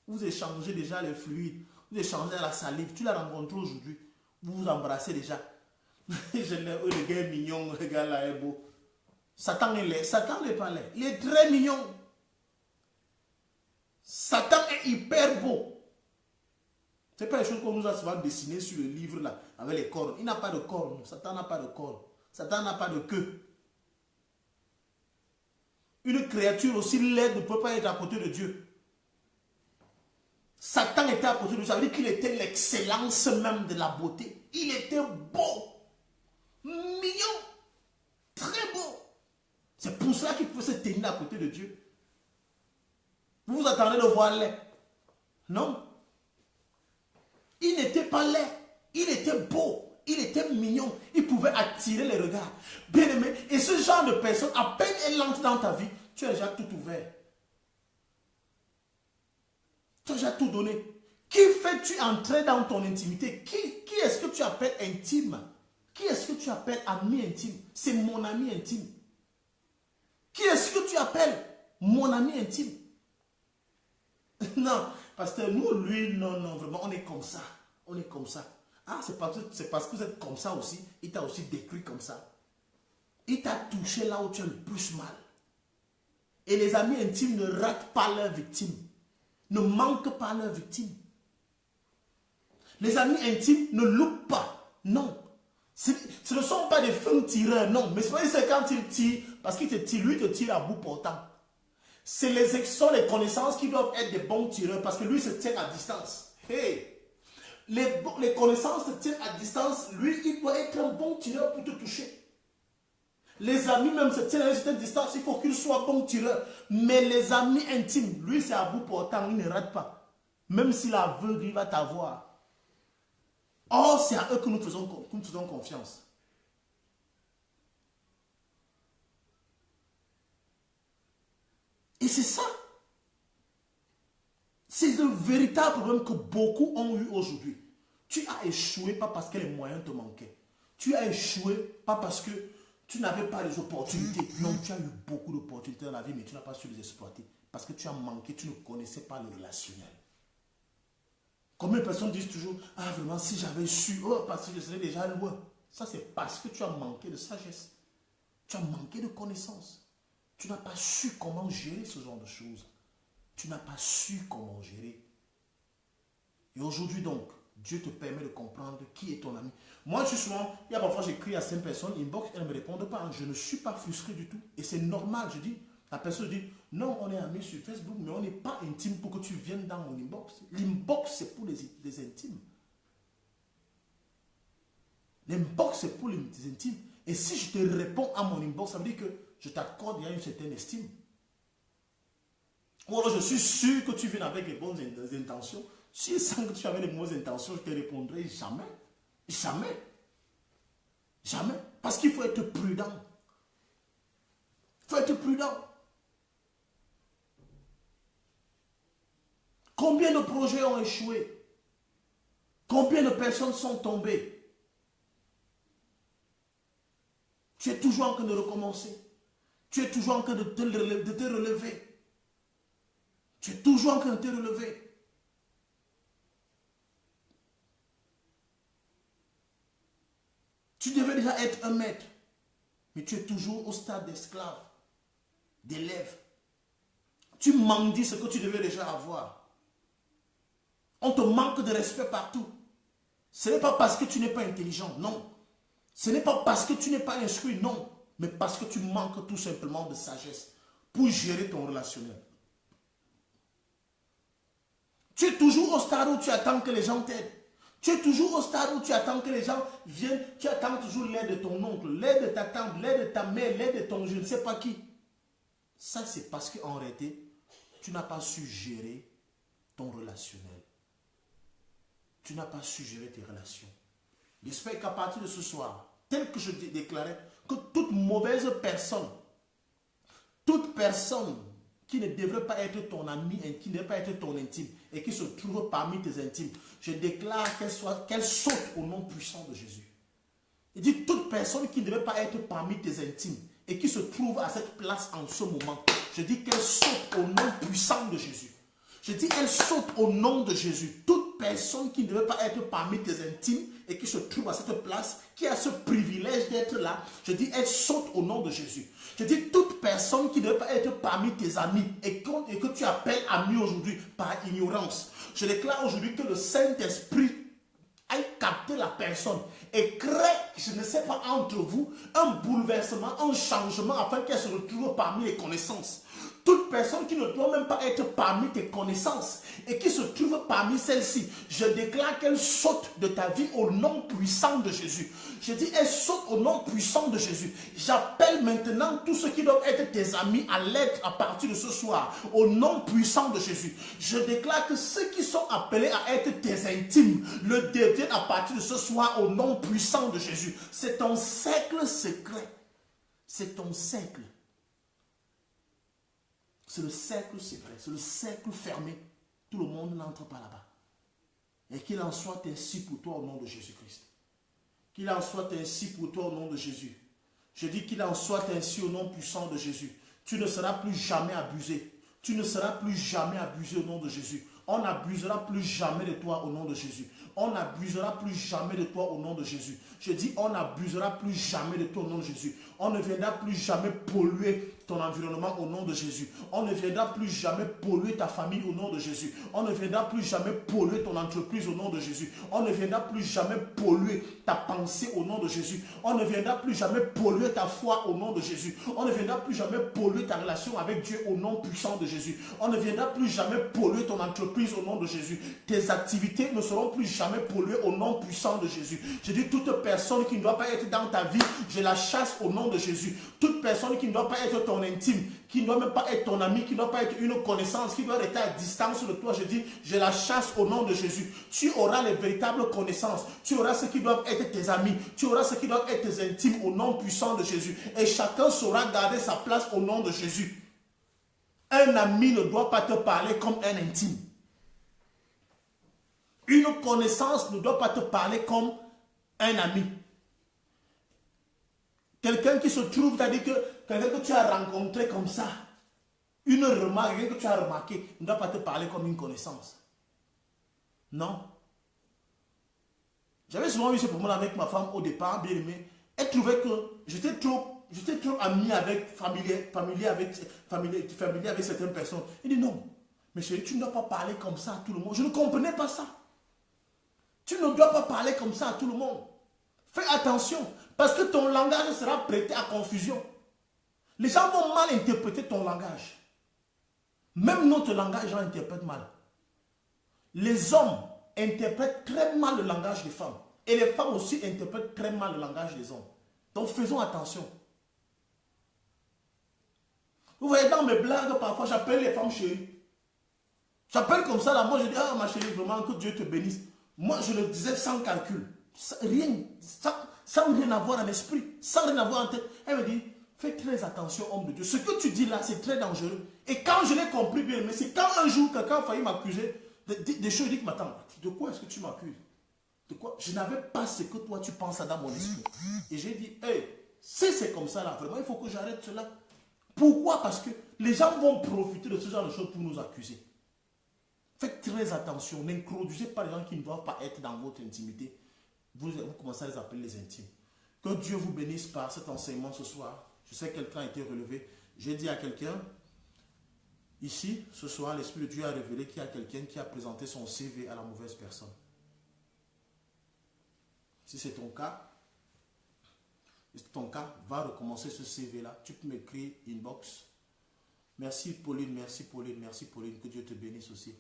A: Vous échangez déjà les fluides. Vous échangez la salive. Tu l'as rencontré aujourd'hui. Vous vous embrassez déjà. Le gars est mignon. Le gars là est beau. Satan est laid. Satan n'est pas laid. Il est très mignon. Satan est hyper beau. Ce n'est pas les choses qu'on nous a souvent dessinées sur le livre là. Avec les cornes. Il n'a pas de cornes. Satan n'a pas de cornes. Satan n'a pas de queue. Une créature aussi laide ne peut pas être à côté de Dieu. Satan était à côté de Dieu. Ça veut dire qu'il était l'excellence même de la beauté. Il était beau, mignon, très beau. C'est pour cela qu'il peut se tenir à côté de Dieu. Vous vous attendez de le voir laid? Non. Il n'était pas laid. Il était beau. Il était mignon. Il pouvait attirer les regards. Bien aimé. Et ce genre de personne, à peine elle entre dans ta vie, tu as déjà tout ouvert. Tu as déjà tout donné. Qui fais-tu entrer dans ton intimité? Qui est-ce que tu appelles intime? Qui est-ce que tu appelles ami intime? C'est mon ami intime. Qui est-ce que tu appelles mon ami intime? Non, parce que nous, lui, non, vraiment, on est comme ça. On est comme ça. Ah, c'est parce que vous êtes comme ça aussi. Il t'a aussi détruit comme ça. Il t'a touché là où tu as le plus mal. Et les amis intimes ne ratent pas leurs victimes. Ne manquent pas leurs victimes. Les amis intimes ne loupent pas. Non. Ce ne sont pas des fins tireurs, non. Mais c'est quand ils tirent, parce qu'il te tire, lui te tire à bout portant. Ce sont les connaissances qui doivent être des bons tireurs, parce que lui se tient à distance. Hey! Les connaissances se tiennent à distance. Lui, il doit être un bon tireur pour te toucher. Les amis même se tiennent à une certaine distance. Il faut qu'il soit bon tireur. Mais les amis intimes, lui, c'est à bout portant. Il ne rate pas. Même s'il est aveugle, il va t'avoir. Or, c'est à eux que nous faisons confiance. Et c'est ça. C'est le véritable problème que beaucoup ont eu aujourd'hui. Tu as échoué pas parce que les moyens te manquaient. Tu as échoué pas parce que tu n'avais pas les opportunités. Non, tu as eu beaucoup d'opportunités dans la vie, mais tu n'as pas su les exploiter. Parce que tu as manqué, tu ne connaissais pas le relationnel. Combien de personnes disent toujours, ah vraiment, si j'avais su, oh, parce que je serais déjà loin. Ça, c'est parce que tu as manqué de sagesse. Tu as manqué de connaissances. Tu n'as pas su comment gérer ce genre de choses. Tu n'as pas su comment gérer. Et aujourd'hui donc, Dieu te permet de comprendre qui est ton ami. Moi, je suis souvent, il y a parfois j'écris à 5 personnes, inbox, elles ne me répondent pas. Je ne suis pas frustré du tout. Et c'est normal, je dis. La personne dit, non, on est amis sur Facebook, mais on n'est pas intime pour que tu viennes dans mon inbox. L'inbox, c'est pour les intimes. L'inbox, c'est pour les intimes. Et si je te réponds à mon inbox, ça veut dire que je t'accorde une certaine estime. Ou alors je suis sûr que tu viens avec les bonnes intentions. Si je sens que tu avais les mauvaises intentions, je ne te répondrai jamais. Jamais. Jamais. Parce qu'il faut être prudent. Il faut être prudent. Combien de projets ont échoué? Combien de personnes sont tombées? Tu es toujours en train de recommencer. Tu es toujours en train de te relever. Tu es toujours en train de te relever. Tu devais déjà être un maître. Mais tu es toujours au stade d'esclave, d'élève. Tu mendies ce que tu devais déjà avoir. On te manque de respect partout. Ce n'est pas parce que tu n'es pas intelligent, non. Ce n'est pas parce que tu n'es pas instruit, non. Mais parce que tu manques tout simplement de sagesse pour gérer ton relationnel. Tu es toujours au stade où tu attends que les gens t'aident. Tu es toujours au stade où tu attends que les gens viennent. Tu attends toujours l'aide de ton oncle, l'aide de ta tante, l'aide de ta mère, l'aide de ton je ne sais pas qui. Ça, c'est parce qu'en réalité, tu n'as pas su gérer ton relationnel. Tu n'as pas su gérer tes relations. J'espère qu'à partir de ce soir, tel que je déclarais, que toute mauvaise personne, toute personne qui ne devrait pas être ton ami, qui ne devrait pas être ton intime, et qui se trouve parmi tes intimes, je déclare qu'elle saute au nom puissant de Jésus. Il dit toute personne qui ne devrait pas être parmi tes intimes, et qui se trouve à cette place en ce moment, je dis qu'elle saute au nom puissant de Jésus. Je dis elle saute au nom de Jésus. Toute personne qui ne devait pas être parmi tes intimes et qui se trouve à cette place, qui a ce privilège d'être là, je dis elle saute au nom de Jésus. Je dis toute personne qui ne devait pas être parmi tes amis et que tu appelles ami aujourd'hui par ignorance. Je déclare aujourd'hui que le Saint-Esprit aille capter la personne et crée, je ne sais pas, entre vous, un bouleversement, un changement afin qu'elle se retrouve parmi les connaissances. Toute personne qui ne doit même pas être parmi tes connaissances et qui se trouve parmi celles-ci, je déclare qu'elle saute de ta vie au nom puissant de Jésus. Je dis, elle saute au nom puissant de Jésus. J'appelle maintenant tous ceux qui doivent être tes amis à l'être à partir de ce soir, au nom puissant de Jésus. Je déclare que ceux qui sont appelés à être tes intimes le deviennent à partir de ce soir au nom puissant de Jésus. C'est ton cercle secret. C'est ton cercle. C'est le cercle secret, c'est le cercle fermé. Tout le monde n'entre pas là-bas. Et qu'il en soit ainsi pour toi au nom de Jésus-Christ. Qu'il en soit ainsi pour toi au nom de Jésus. Je dis qu'il en soit ainsi au nom puissant de Jésus. Tu ne seras plus jamais abusé. Tu ne seras plus jamais abusé au nom de Jésus. On n'abusera plus jamais de toi au nom de Jésus. On n'abusera plus jamais de toi au nom de Jésus. Je dis, on n'abusera plus jamais de toi au nom de Jésus. On ne viendra plus jamais polluer ton environnement au nom de Jésus. On ne viendra plus jamais polluer ta famille au nom de Jésus. On ne viendra plus jamais polluer ton entreprise au nom de Jésus. On ne viendra plus jamais polluer ta pensée au nom de Jésus. On ne viendra plus jamais polluer ta foi au nom de Jésus. On ne viendra plus jamais polluer ta relation avec Dieu au nom puissant de Jésus. On ne viendra plus jamais polluer ton entreprise au nom de Jésus. Tes activités ne seront plus jamais polluées au nom puissant de Jésus. Je dis toute personne qui ne doit pas être dans ta vie, je la chasse au nom de Jésus. Toute personne qui ne doit pas être ton intime, qui ne doit même pas être ton ami, qui ne doit pas être une connaissance, qui doit rester à distance de toi, je dis, je la chasse au nom de Jésus. Tu auras les véritables connaissances, tu auras ceux qui doivent être tes amis, tu auras ceux qui doivent être tes intimes au nom puissant de Jésus. Et chacun saura garder sa place au nom de Jésus. Un ami ne doit pas te parler comme un intime. Une connaissance ne doit pas te parler comme un ami. Quelqu'un qui se trouve, c'est-à-dire que quelqu'un que tu as rencontré comme ça, une remarque, quelqu'un que tu as remarqué, ne doit pas te parler comme une connaissance. Non. J'avais souvent eu ce problème avec ma femme au départ, bien aimée. Elle trouvait que j'étais trop ami avec, familier avec certaines personnes. Elle dit non, mais chérie, tu ne dois pas parler comme ça à tout le monde. Je ne comprenais pas ça. Tu ne dois pas parler comme ça à tout le monde. Fais attention, parce que ton langage sera prêté à confusion. Les gens vont mal interpréter ton langage. Même notre langage, on interprète mal. Les hommes interprètent très mal le langage des femmes. Et les femmes aussi interprètent très mal le langage des hommes. Donc faisons attention. Vous voyez, dans mes blagues, parfois, j'appelle les femmes chéries. J'appelle comme ça, là, moi je dis, ah ma chérie, vraiment, que Dieu te bénisse. Moi, je le disais sans calcul. Sans rien avoir en esprit, sans rien avoir en tête. Elle me dit, fais très attention, homme de Dieu. Ce que tu dis là, c'est très dangereux. Et quand je l'ai compris bien, mais c'est quand un jour, quelqu'un a failli m'accuser des choses, je dis, mais attends, de quoi est-ce que tu m'accuses? De quoi? Je n'avais pas ce que toi tu penses dans mon esprit. Et j'ai dit, hey, C'est comme ça là, vraiment, il faut que j'arrête cela. Pourquoi? Parce que les gens vont profiter de ce genre de choses pour nous accuser. Faites très attention, n'introduisez pas les gens qui ne doivent pas être dans votre intimité. Vous commencez à les appeler les intimes. Que Dieu vous bénisse par cet enseignement ce soir. Je sais que quelqu'un a été relevé. J'ai dit à quelqu'un, ici, ce soir, l'Esprit de Dieu a révélé qu'il y a quelqu'un qui a présenté son CV à la mauvaise personne. Si c'est ton cas, va recommencer ce CV-là. Tu peux m'écrire inbox. Merci Pauline, merci Pauline, merci Pauline. Que Dieu te bénisse aussi.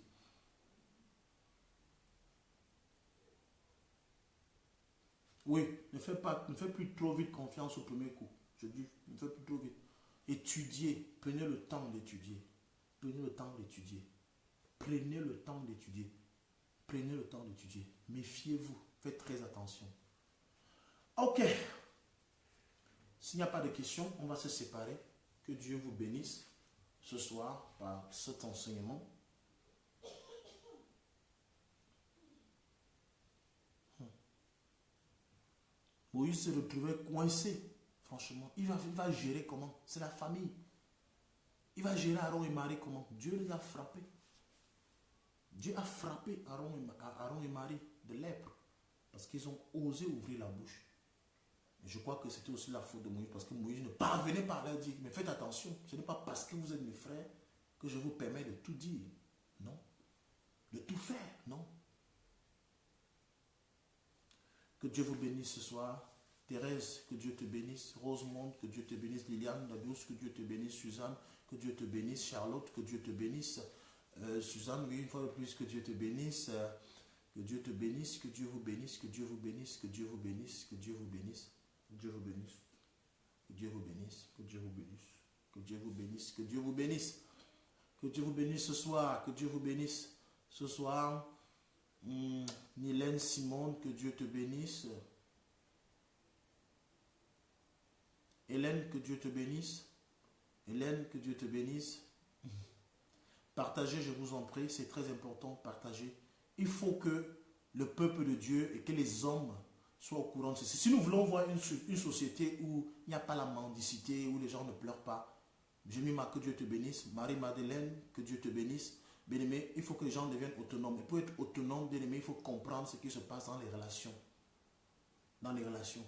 A: Oui, ne fais plus trop vite confiance au premier coup. Je dis, ne fais plus trop vite. Étudiez, prenez le temps d'étudier. Prenez le temps d'étudier. Prenez le temps d'étudier. Prenez le temps d'étudier. Méfiez-vous, faites très attention. Ok. S'il n'y a pas de questions, on va se séparer. Que Dieu vous bénisse ce soir par cet enseignement. Moïse se retrouvait coincé. Franchement, il va gérer comment? C'est la famille. Il va gérer Aaron et Marie comment? Dieu les a frappés. Dieu a frappé Aaron et Marie de lèpre parce qu'ils ont osé ouvrir la bouche. Et je crois que c'était aussi la faute de Moïse parce que Moïse ne parvenait pas à leur dire, mais faites attention, ce n'est pas parce que vous êtes mes frères que je vous permets de tout dire. Non. De tout faire. Non. Que Dieu vous bénisse ce soir. Thérèse, que Dieu te bénisse. Rosemonde, que Dieu te bénisse. Liliane, Douce, que Dieu te bénisse. Suzanne, que Dieu te bénisse. Charlotte, que Dieu te bénisse. Suzanne, oui, une fois de plus, que Dieu te bénisse. Que Dieu te bénisse, que Dieu vous bénisse, que Dieu vous bénisse, que Dieu vous bénisse, que Dieu vous bénisse. Que Dieu vous bénisse. Que Dieu vous bénisse. Que Dieu vous bénisse. Que Dieu vous bénisse. Que Dieu vous bénisse. Que Dieu vous bénisse ce soir. Que Dieu vous bénisse ce soir. Nylène Simone, que Dieu te bénisse. Hélène, que Dieu te bénisse. Hélène, que Dieu te bénisse. Partagez, je vous en prie, c'est très important, partagez. Il faut que le peuple de Dieu et que les hommes soient au courant de ceci. Si nous voulons voir une société où il n'y a pas la mendicité, où les gens ne pleurent pas, Jemima, que Dieu te bénisse. Marie-Madeleine, que Dieu te bénisse. Bien-aimé, il faut que les gens deviennent autonomes. Et pour être autonome, bien-aimé, il faut comprendre ce qui se passe dans les relations. Dans les relations.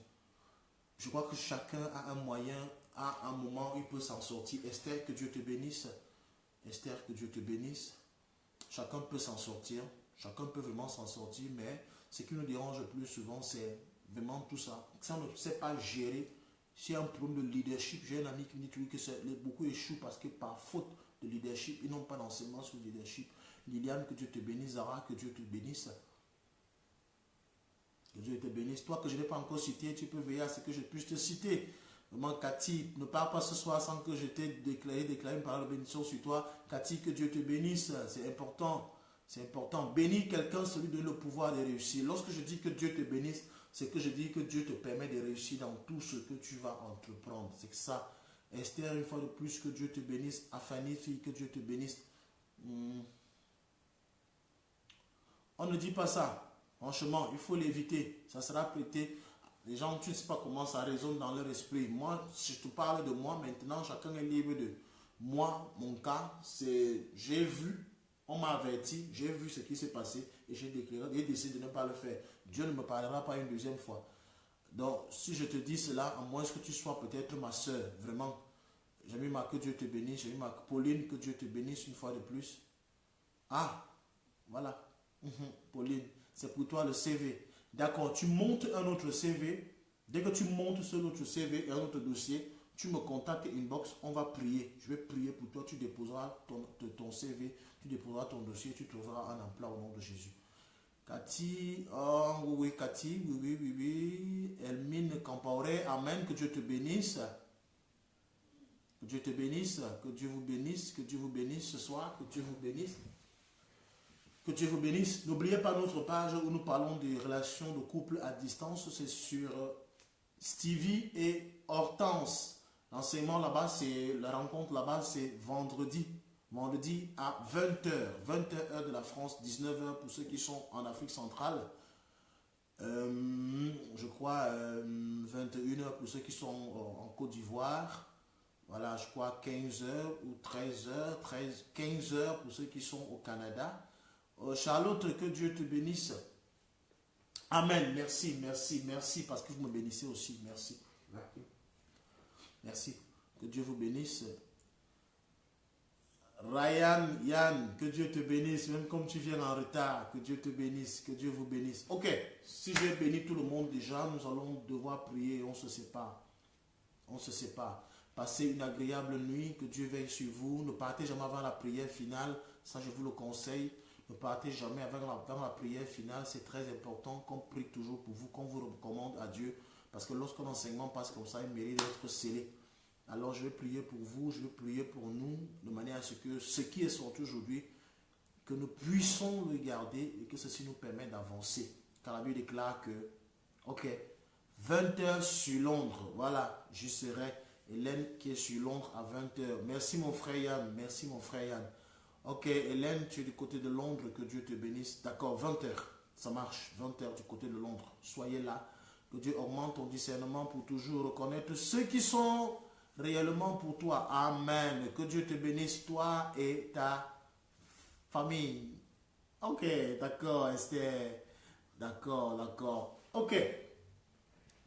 A: Je crois que chacun a un moyen, a un moment où il peut s'en sortir. Esther, que Dieu te bénisse. Esther, que Dieu te bénisse. Chacun peut s'en sortir. Chacun peut vraiment s'en sortir. Mais ce qui nous dérange le plus souvent, c'est vraiment tout ça. Si on ne sait pas gérer, s'il y a un problème de leadership, j'ai un ami qui me dit que beaucoup échouent parce que par faute de leadership, ils n'ont pas d'enseignement sur le leadership. Liliane, que Dieu te bénisse. Zara, que Dieu te bénisse. Que Dieu te bénisse. Toi que je n'ai pas encore cité, tu peux veiller à ce que je puisse te citer. Vraiment, Cathy, ne pars pas ce soir sans que je t'ai déclaré une parole de bénédiction sur toi. Cathy, que Dieu te bénisse. C'est important. C'est important. Bénis quelqu'un, celui de le pouvoir de réussir. Lorsque je dis que Dieu te bénisse, c'est que je dis que Dieu te permet de réussir dans tout ce que tu vas entreprendre. C'est que ça. Esther, une fois de plus, que Dieu te bénisse. Afani, fille, que Dieu te bénisse. On ne dit pas ça. Franchement, il faut l'éviter. Ça sera prêté. Les gens, tu ne sais pas comment ça résonne dans leur esprit. Moi, si je te parle de moi, maintenant, chacun est libre de moi. Mon cas, c'est j'ai vu, on m'a averti, j'ai vu ce qui s'est passé et j'ai déclaré et décidé de ne pas le faire. Dieu ne me parlera pas une deuxième fois. Donc, si je te dis cela, à moins que tu sois peut-être ma soeur, vraiment, j'ai mis ma que Dieu te bénisse, j'ai mis ma Pauline, que Dieu te bénisse une fois de plus. Ah, voilà. Pauline, c'est pour toi le CV. D'accord, tu montes un autre CV. Dès que tu montes ce autre CV et un autre dossier, tu me contactes inbox, on va prier. Je vais prier pour toi, tu déposeras ton CV, tu déposeras ton dossier, tu trouveras un emploi au nom de Jésus. Cathy, oh oui, Cathy, oui. Elmine Campaoré, amen, que Dieu te bénisse. Que Dieu te bénisse, que Dieu vous bénisse, que Dieu vous bénisse ce soir, que Dieu vous bénisse. Que Dieu vous bénisse. N'oubliez pas notre page où nous parlons des relations de couple à distance. C'est sur Stevie et Hortense. L'enseignement là-bas, la rencontre là-bas, c'est vendredi. Vendredi à 20h. 20h heure de la France, 19h pour ceux qui sont en Afrique centrale. je crois 21 heures pour ceux qui sont en Côte d'Ivoire. Voilà, je crois 15 heures ou 13 heures, 15 heures pour ceux qui sont au Canada. Charlotte, que Dieu te bénisse. Amen. Merci, merci, merci parce que vous me bénissez aussi. Merci. Merci. Que Dieu vous bénisse. Ryan, Yann, que Dieu te bénisse, même comme tu viens en retard, que Dieu te bénisse, que Dieu vous bénisse. Ok, si j'ai béni tout le monde déjà, nous allons devoir prier, on se sépare. On se sépare. Passez une agréable nuit, que Dieu veille sur vous. Ne partez jamais avant la prière finale, ça je vous le conseille. Ne partez jamais avant la prière finale, c'est très important qu'on prie toujours pour vous, qu'on vous recommande à Dieu. Parce que lorsqu'un enseignement passe comme ça, il mérite d'être scellé. Alors je vais prier pour vous, je vais prier pour nous, de manière à ce que ce qui est sorti aujourd'hui, que nous puissions le garder et que ceci nous permette d'avancer. Car la Bible déclare que, ok, 20 heures sur Londres, voilà, je serai Hélène qui est sur Londres à 20 heures. Merci mon frère Yann, merci mon frère Yann. Ok, Hélène, tu es du côté de Londres, que Dieu te bénisse. D'accord, 20 heures, ça marche, 20 heures du côté de Londres. Soyez là, que Dieu augmente ton discernement pour toujours reconnaître ceux qui sont réellement pour toi. Amen. Que Dieu te bénisse, toi et ta famille. Ok, d'accord, Esther. D'accord, d'accord. Ok.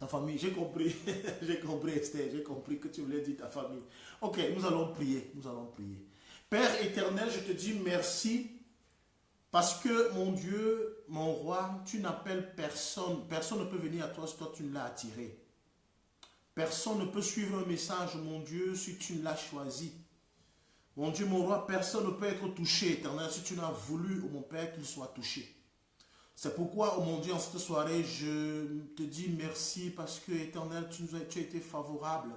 A: Ta famille, j'ai compris. J'ai compris, Esther. J'ai compris que tu voulais dire ta famille. Ok, nous allons prier. Nous allons prier. Père éternel, je te dis merci parce que mon Dieu, mon roi, tu n'appelles personne. Personne ne peut venir à toi si toi tu ne l'as attiré. Personne ne peut suivre un message, mon Dieu, si tu l'as choisi. Mon Dieu, mon roi, personne ne peut être touché, éternel, si tu n'as voulu, oh mon Père, qu'il soit touché. C'est pourquoi, oh mon Dieu, en cette soirée, je te dis merci parce que, éternel, tu as été favorable.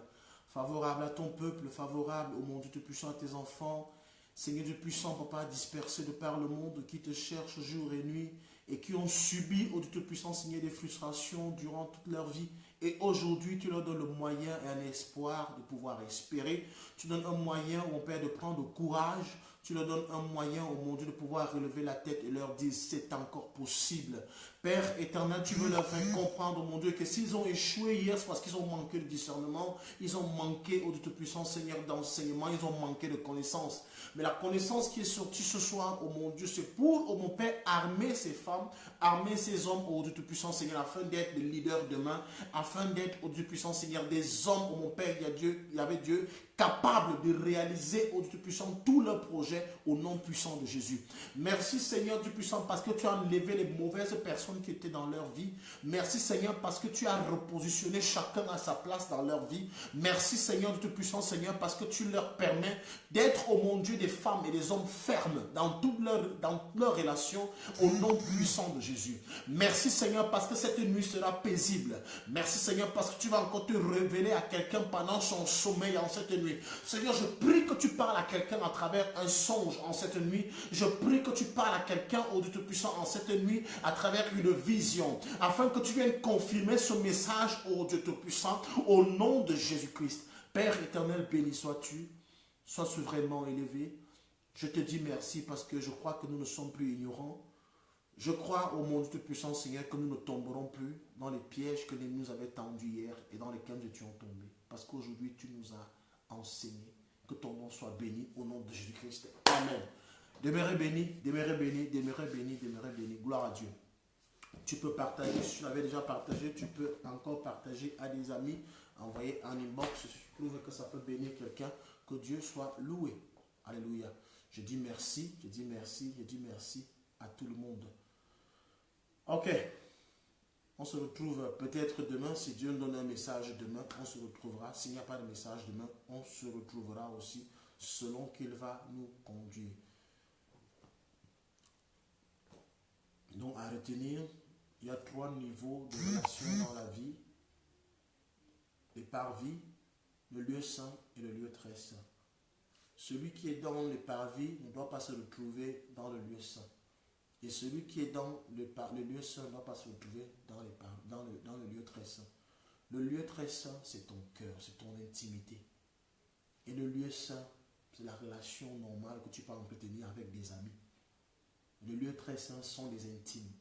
A: Favorable à ton peuple, favorable, oh mon Dieu, Tout-Puissant, à tes enfants. Seigneur Dieu puissant, Papa, dispersés de par le monde, qui te cherchent jour et nuit et qui ont subi, oh Dieu Tout-Puissant, Seigneur, des frustrations durant toute leur vie. Et aujourd'hui, tu leur donnes le moyen et un espoir de pouvoir espérer. Tu donnes un moyen, mon Père, de prendre courage. Tu leur donnes un moyen, oh mon Dieu, de pouvoir relever la tête et leur dire, c'est encore possible. Père éternel, tu veux leur faire comprendre, mon Dieu, que s'ils ont échoué hier, c'est parce qu'ils ont manqué de discernement, ils ont manqué, oh Dieu Tout-Puissant, Seigneur, d'enseignement, ils ont manqué de connaissance. Mais la connaissance qui est sortie ce soir, oh mon Dieu, c'est pour, oh mon Père, armer ces femmes, armer ces hommes, oh Dieu Tout-Puissant, Seigneur, afin d'être des leaders demain, afin d'être, oh Dieu Tout-Puissant, Seigneur, des hommes, oh mon Père, il y avait Dieu, capable de réaliser, oh Dieu Tout-Puissant, tous leurs projets au nom puissant de Jésus. Merci Seigneur Dieu puissant parce que tu as enlevé les mauvaises personnes qui étaient dans leur vie. Merci Seigneur parce que tu as repositionné chacun à sa place dans leur vie. Merci Seigneur Dieu puissant Seigneur parce que tu leur permets d'être, oh mon Dieu, des femmes et des hommes fermes dans toutes leurs relations au nom puissant de Jésus. Merci Seigneur parce que cette nuit sera paisible. Merci Seigneur parce que tu vas encore te révéler à quelqu'un pendant son sommeil en cette nuit. Seigneur, je prie que tu parles à quelqu'un à travers un songe en cette nuit. Je prie que tu parles à quelqu'un, au Dieu Tout-Puissant, en cette nuit à travers une vision, afin que tu viennes confirmer ce message, au Dieu Tout-Puissant, au nom de Jésus-Christ. Père éternel, béni sois-tu, sois souverainement élevé. Je te dis merci parce que je crois que nous ne sommes plus ignorants. Je crois au mon Dieu Tout-Puissant, Seigneur, que nous ne tomberons plus dans les pièges que l'ennemi nous avait tendus hier et dans lesquels nous étions tombés. Parce qu'aujourd'hui, tu nous as enseigné. Que ton nom soit béni au nom de Jésus-Christ. Amen. Demeurez béni, demeurez béni, demeurez béni, demeurez béni. Gloire à Dieu. Tu peux partager, si tu l'avais déjà partagé, tu peux encore partager à des amis, envoyer un inbox si tu trouves que ça peut bénir quelqu'un. Que Dieu soit loué. Alléluia. Je dis merci, je dis merci, je dis merci à tout le monde. Ok. On se retrouve peut-être demain. Si Dieu nous donne un message demain, on se retrouvera. S'il n'y a pas de message demain, on se retrouvera aussi selon qu'il va nous conduire. Donc à retenir, il y a 3 niveaux de relations dans la vie. Les parvis, le lieu saint et le lieu très saint. Celui qui est dans les parvis ne doit pas se retrouver dans le lieu saint. Et celui qui est dans le lieu saint ne doit pas se retrouver dans le lieu très saint. Le lieu très saint, c'est ton cœur, c'est ton intimité. Et le lieu saint, c'est la relation normale que tu peux entretenir avec des amis. Le lieu très saint sont les intimes.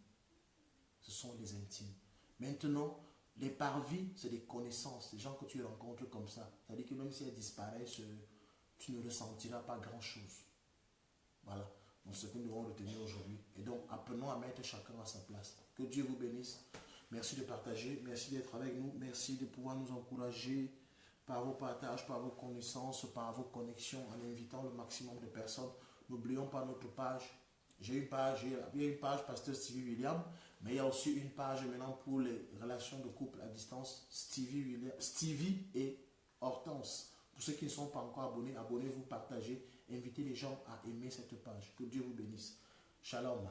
A: Ce sont les intimes. Maintenant, les parvis, c'est des connaissances, des gens que tu rencontres comme ça. C'est-à-dire que même si elles disparaissent, tu ne ressentiras pas grand-chose. Voilà. Donc, c'est ce que nous devons retenir aujourd'hui. Et donc, apprenons à mettre chacun à sa place. Que Dieu vous bénisse. Merci de partager. Merci d'être avec nous. Merci de pouvoir nous encourager par vos partages, par vos connaissances, par vos connexions, en invitant le maximum de personnes. N'oublions pas notre page. J'ai une page, il y a une page Pasteur Stevie William, mais il y a aussi une page maintenant pour les relations de couple à distance, Stevie et Hortense. Pour ceux qui ne sont pas encore abonnés, abonnez-vous, partagez, invitez les gens à aimer cette page. Que Dieu vous bénisse. Shalom.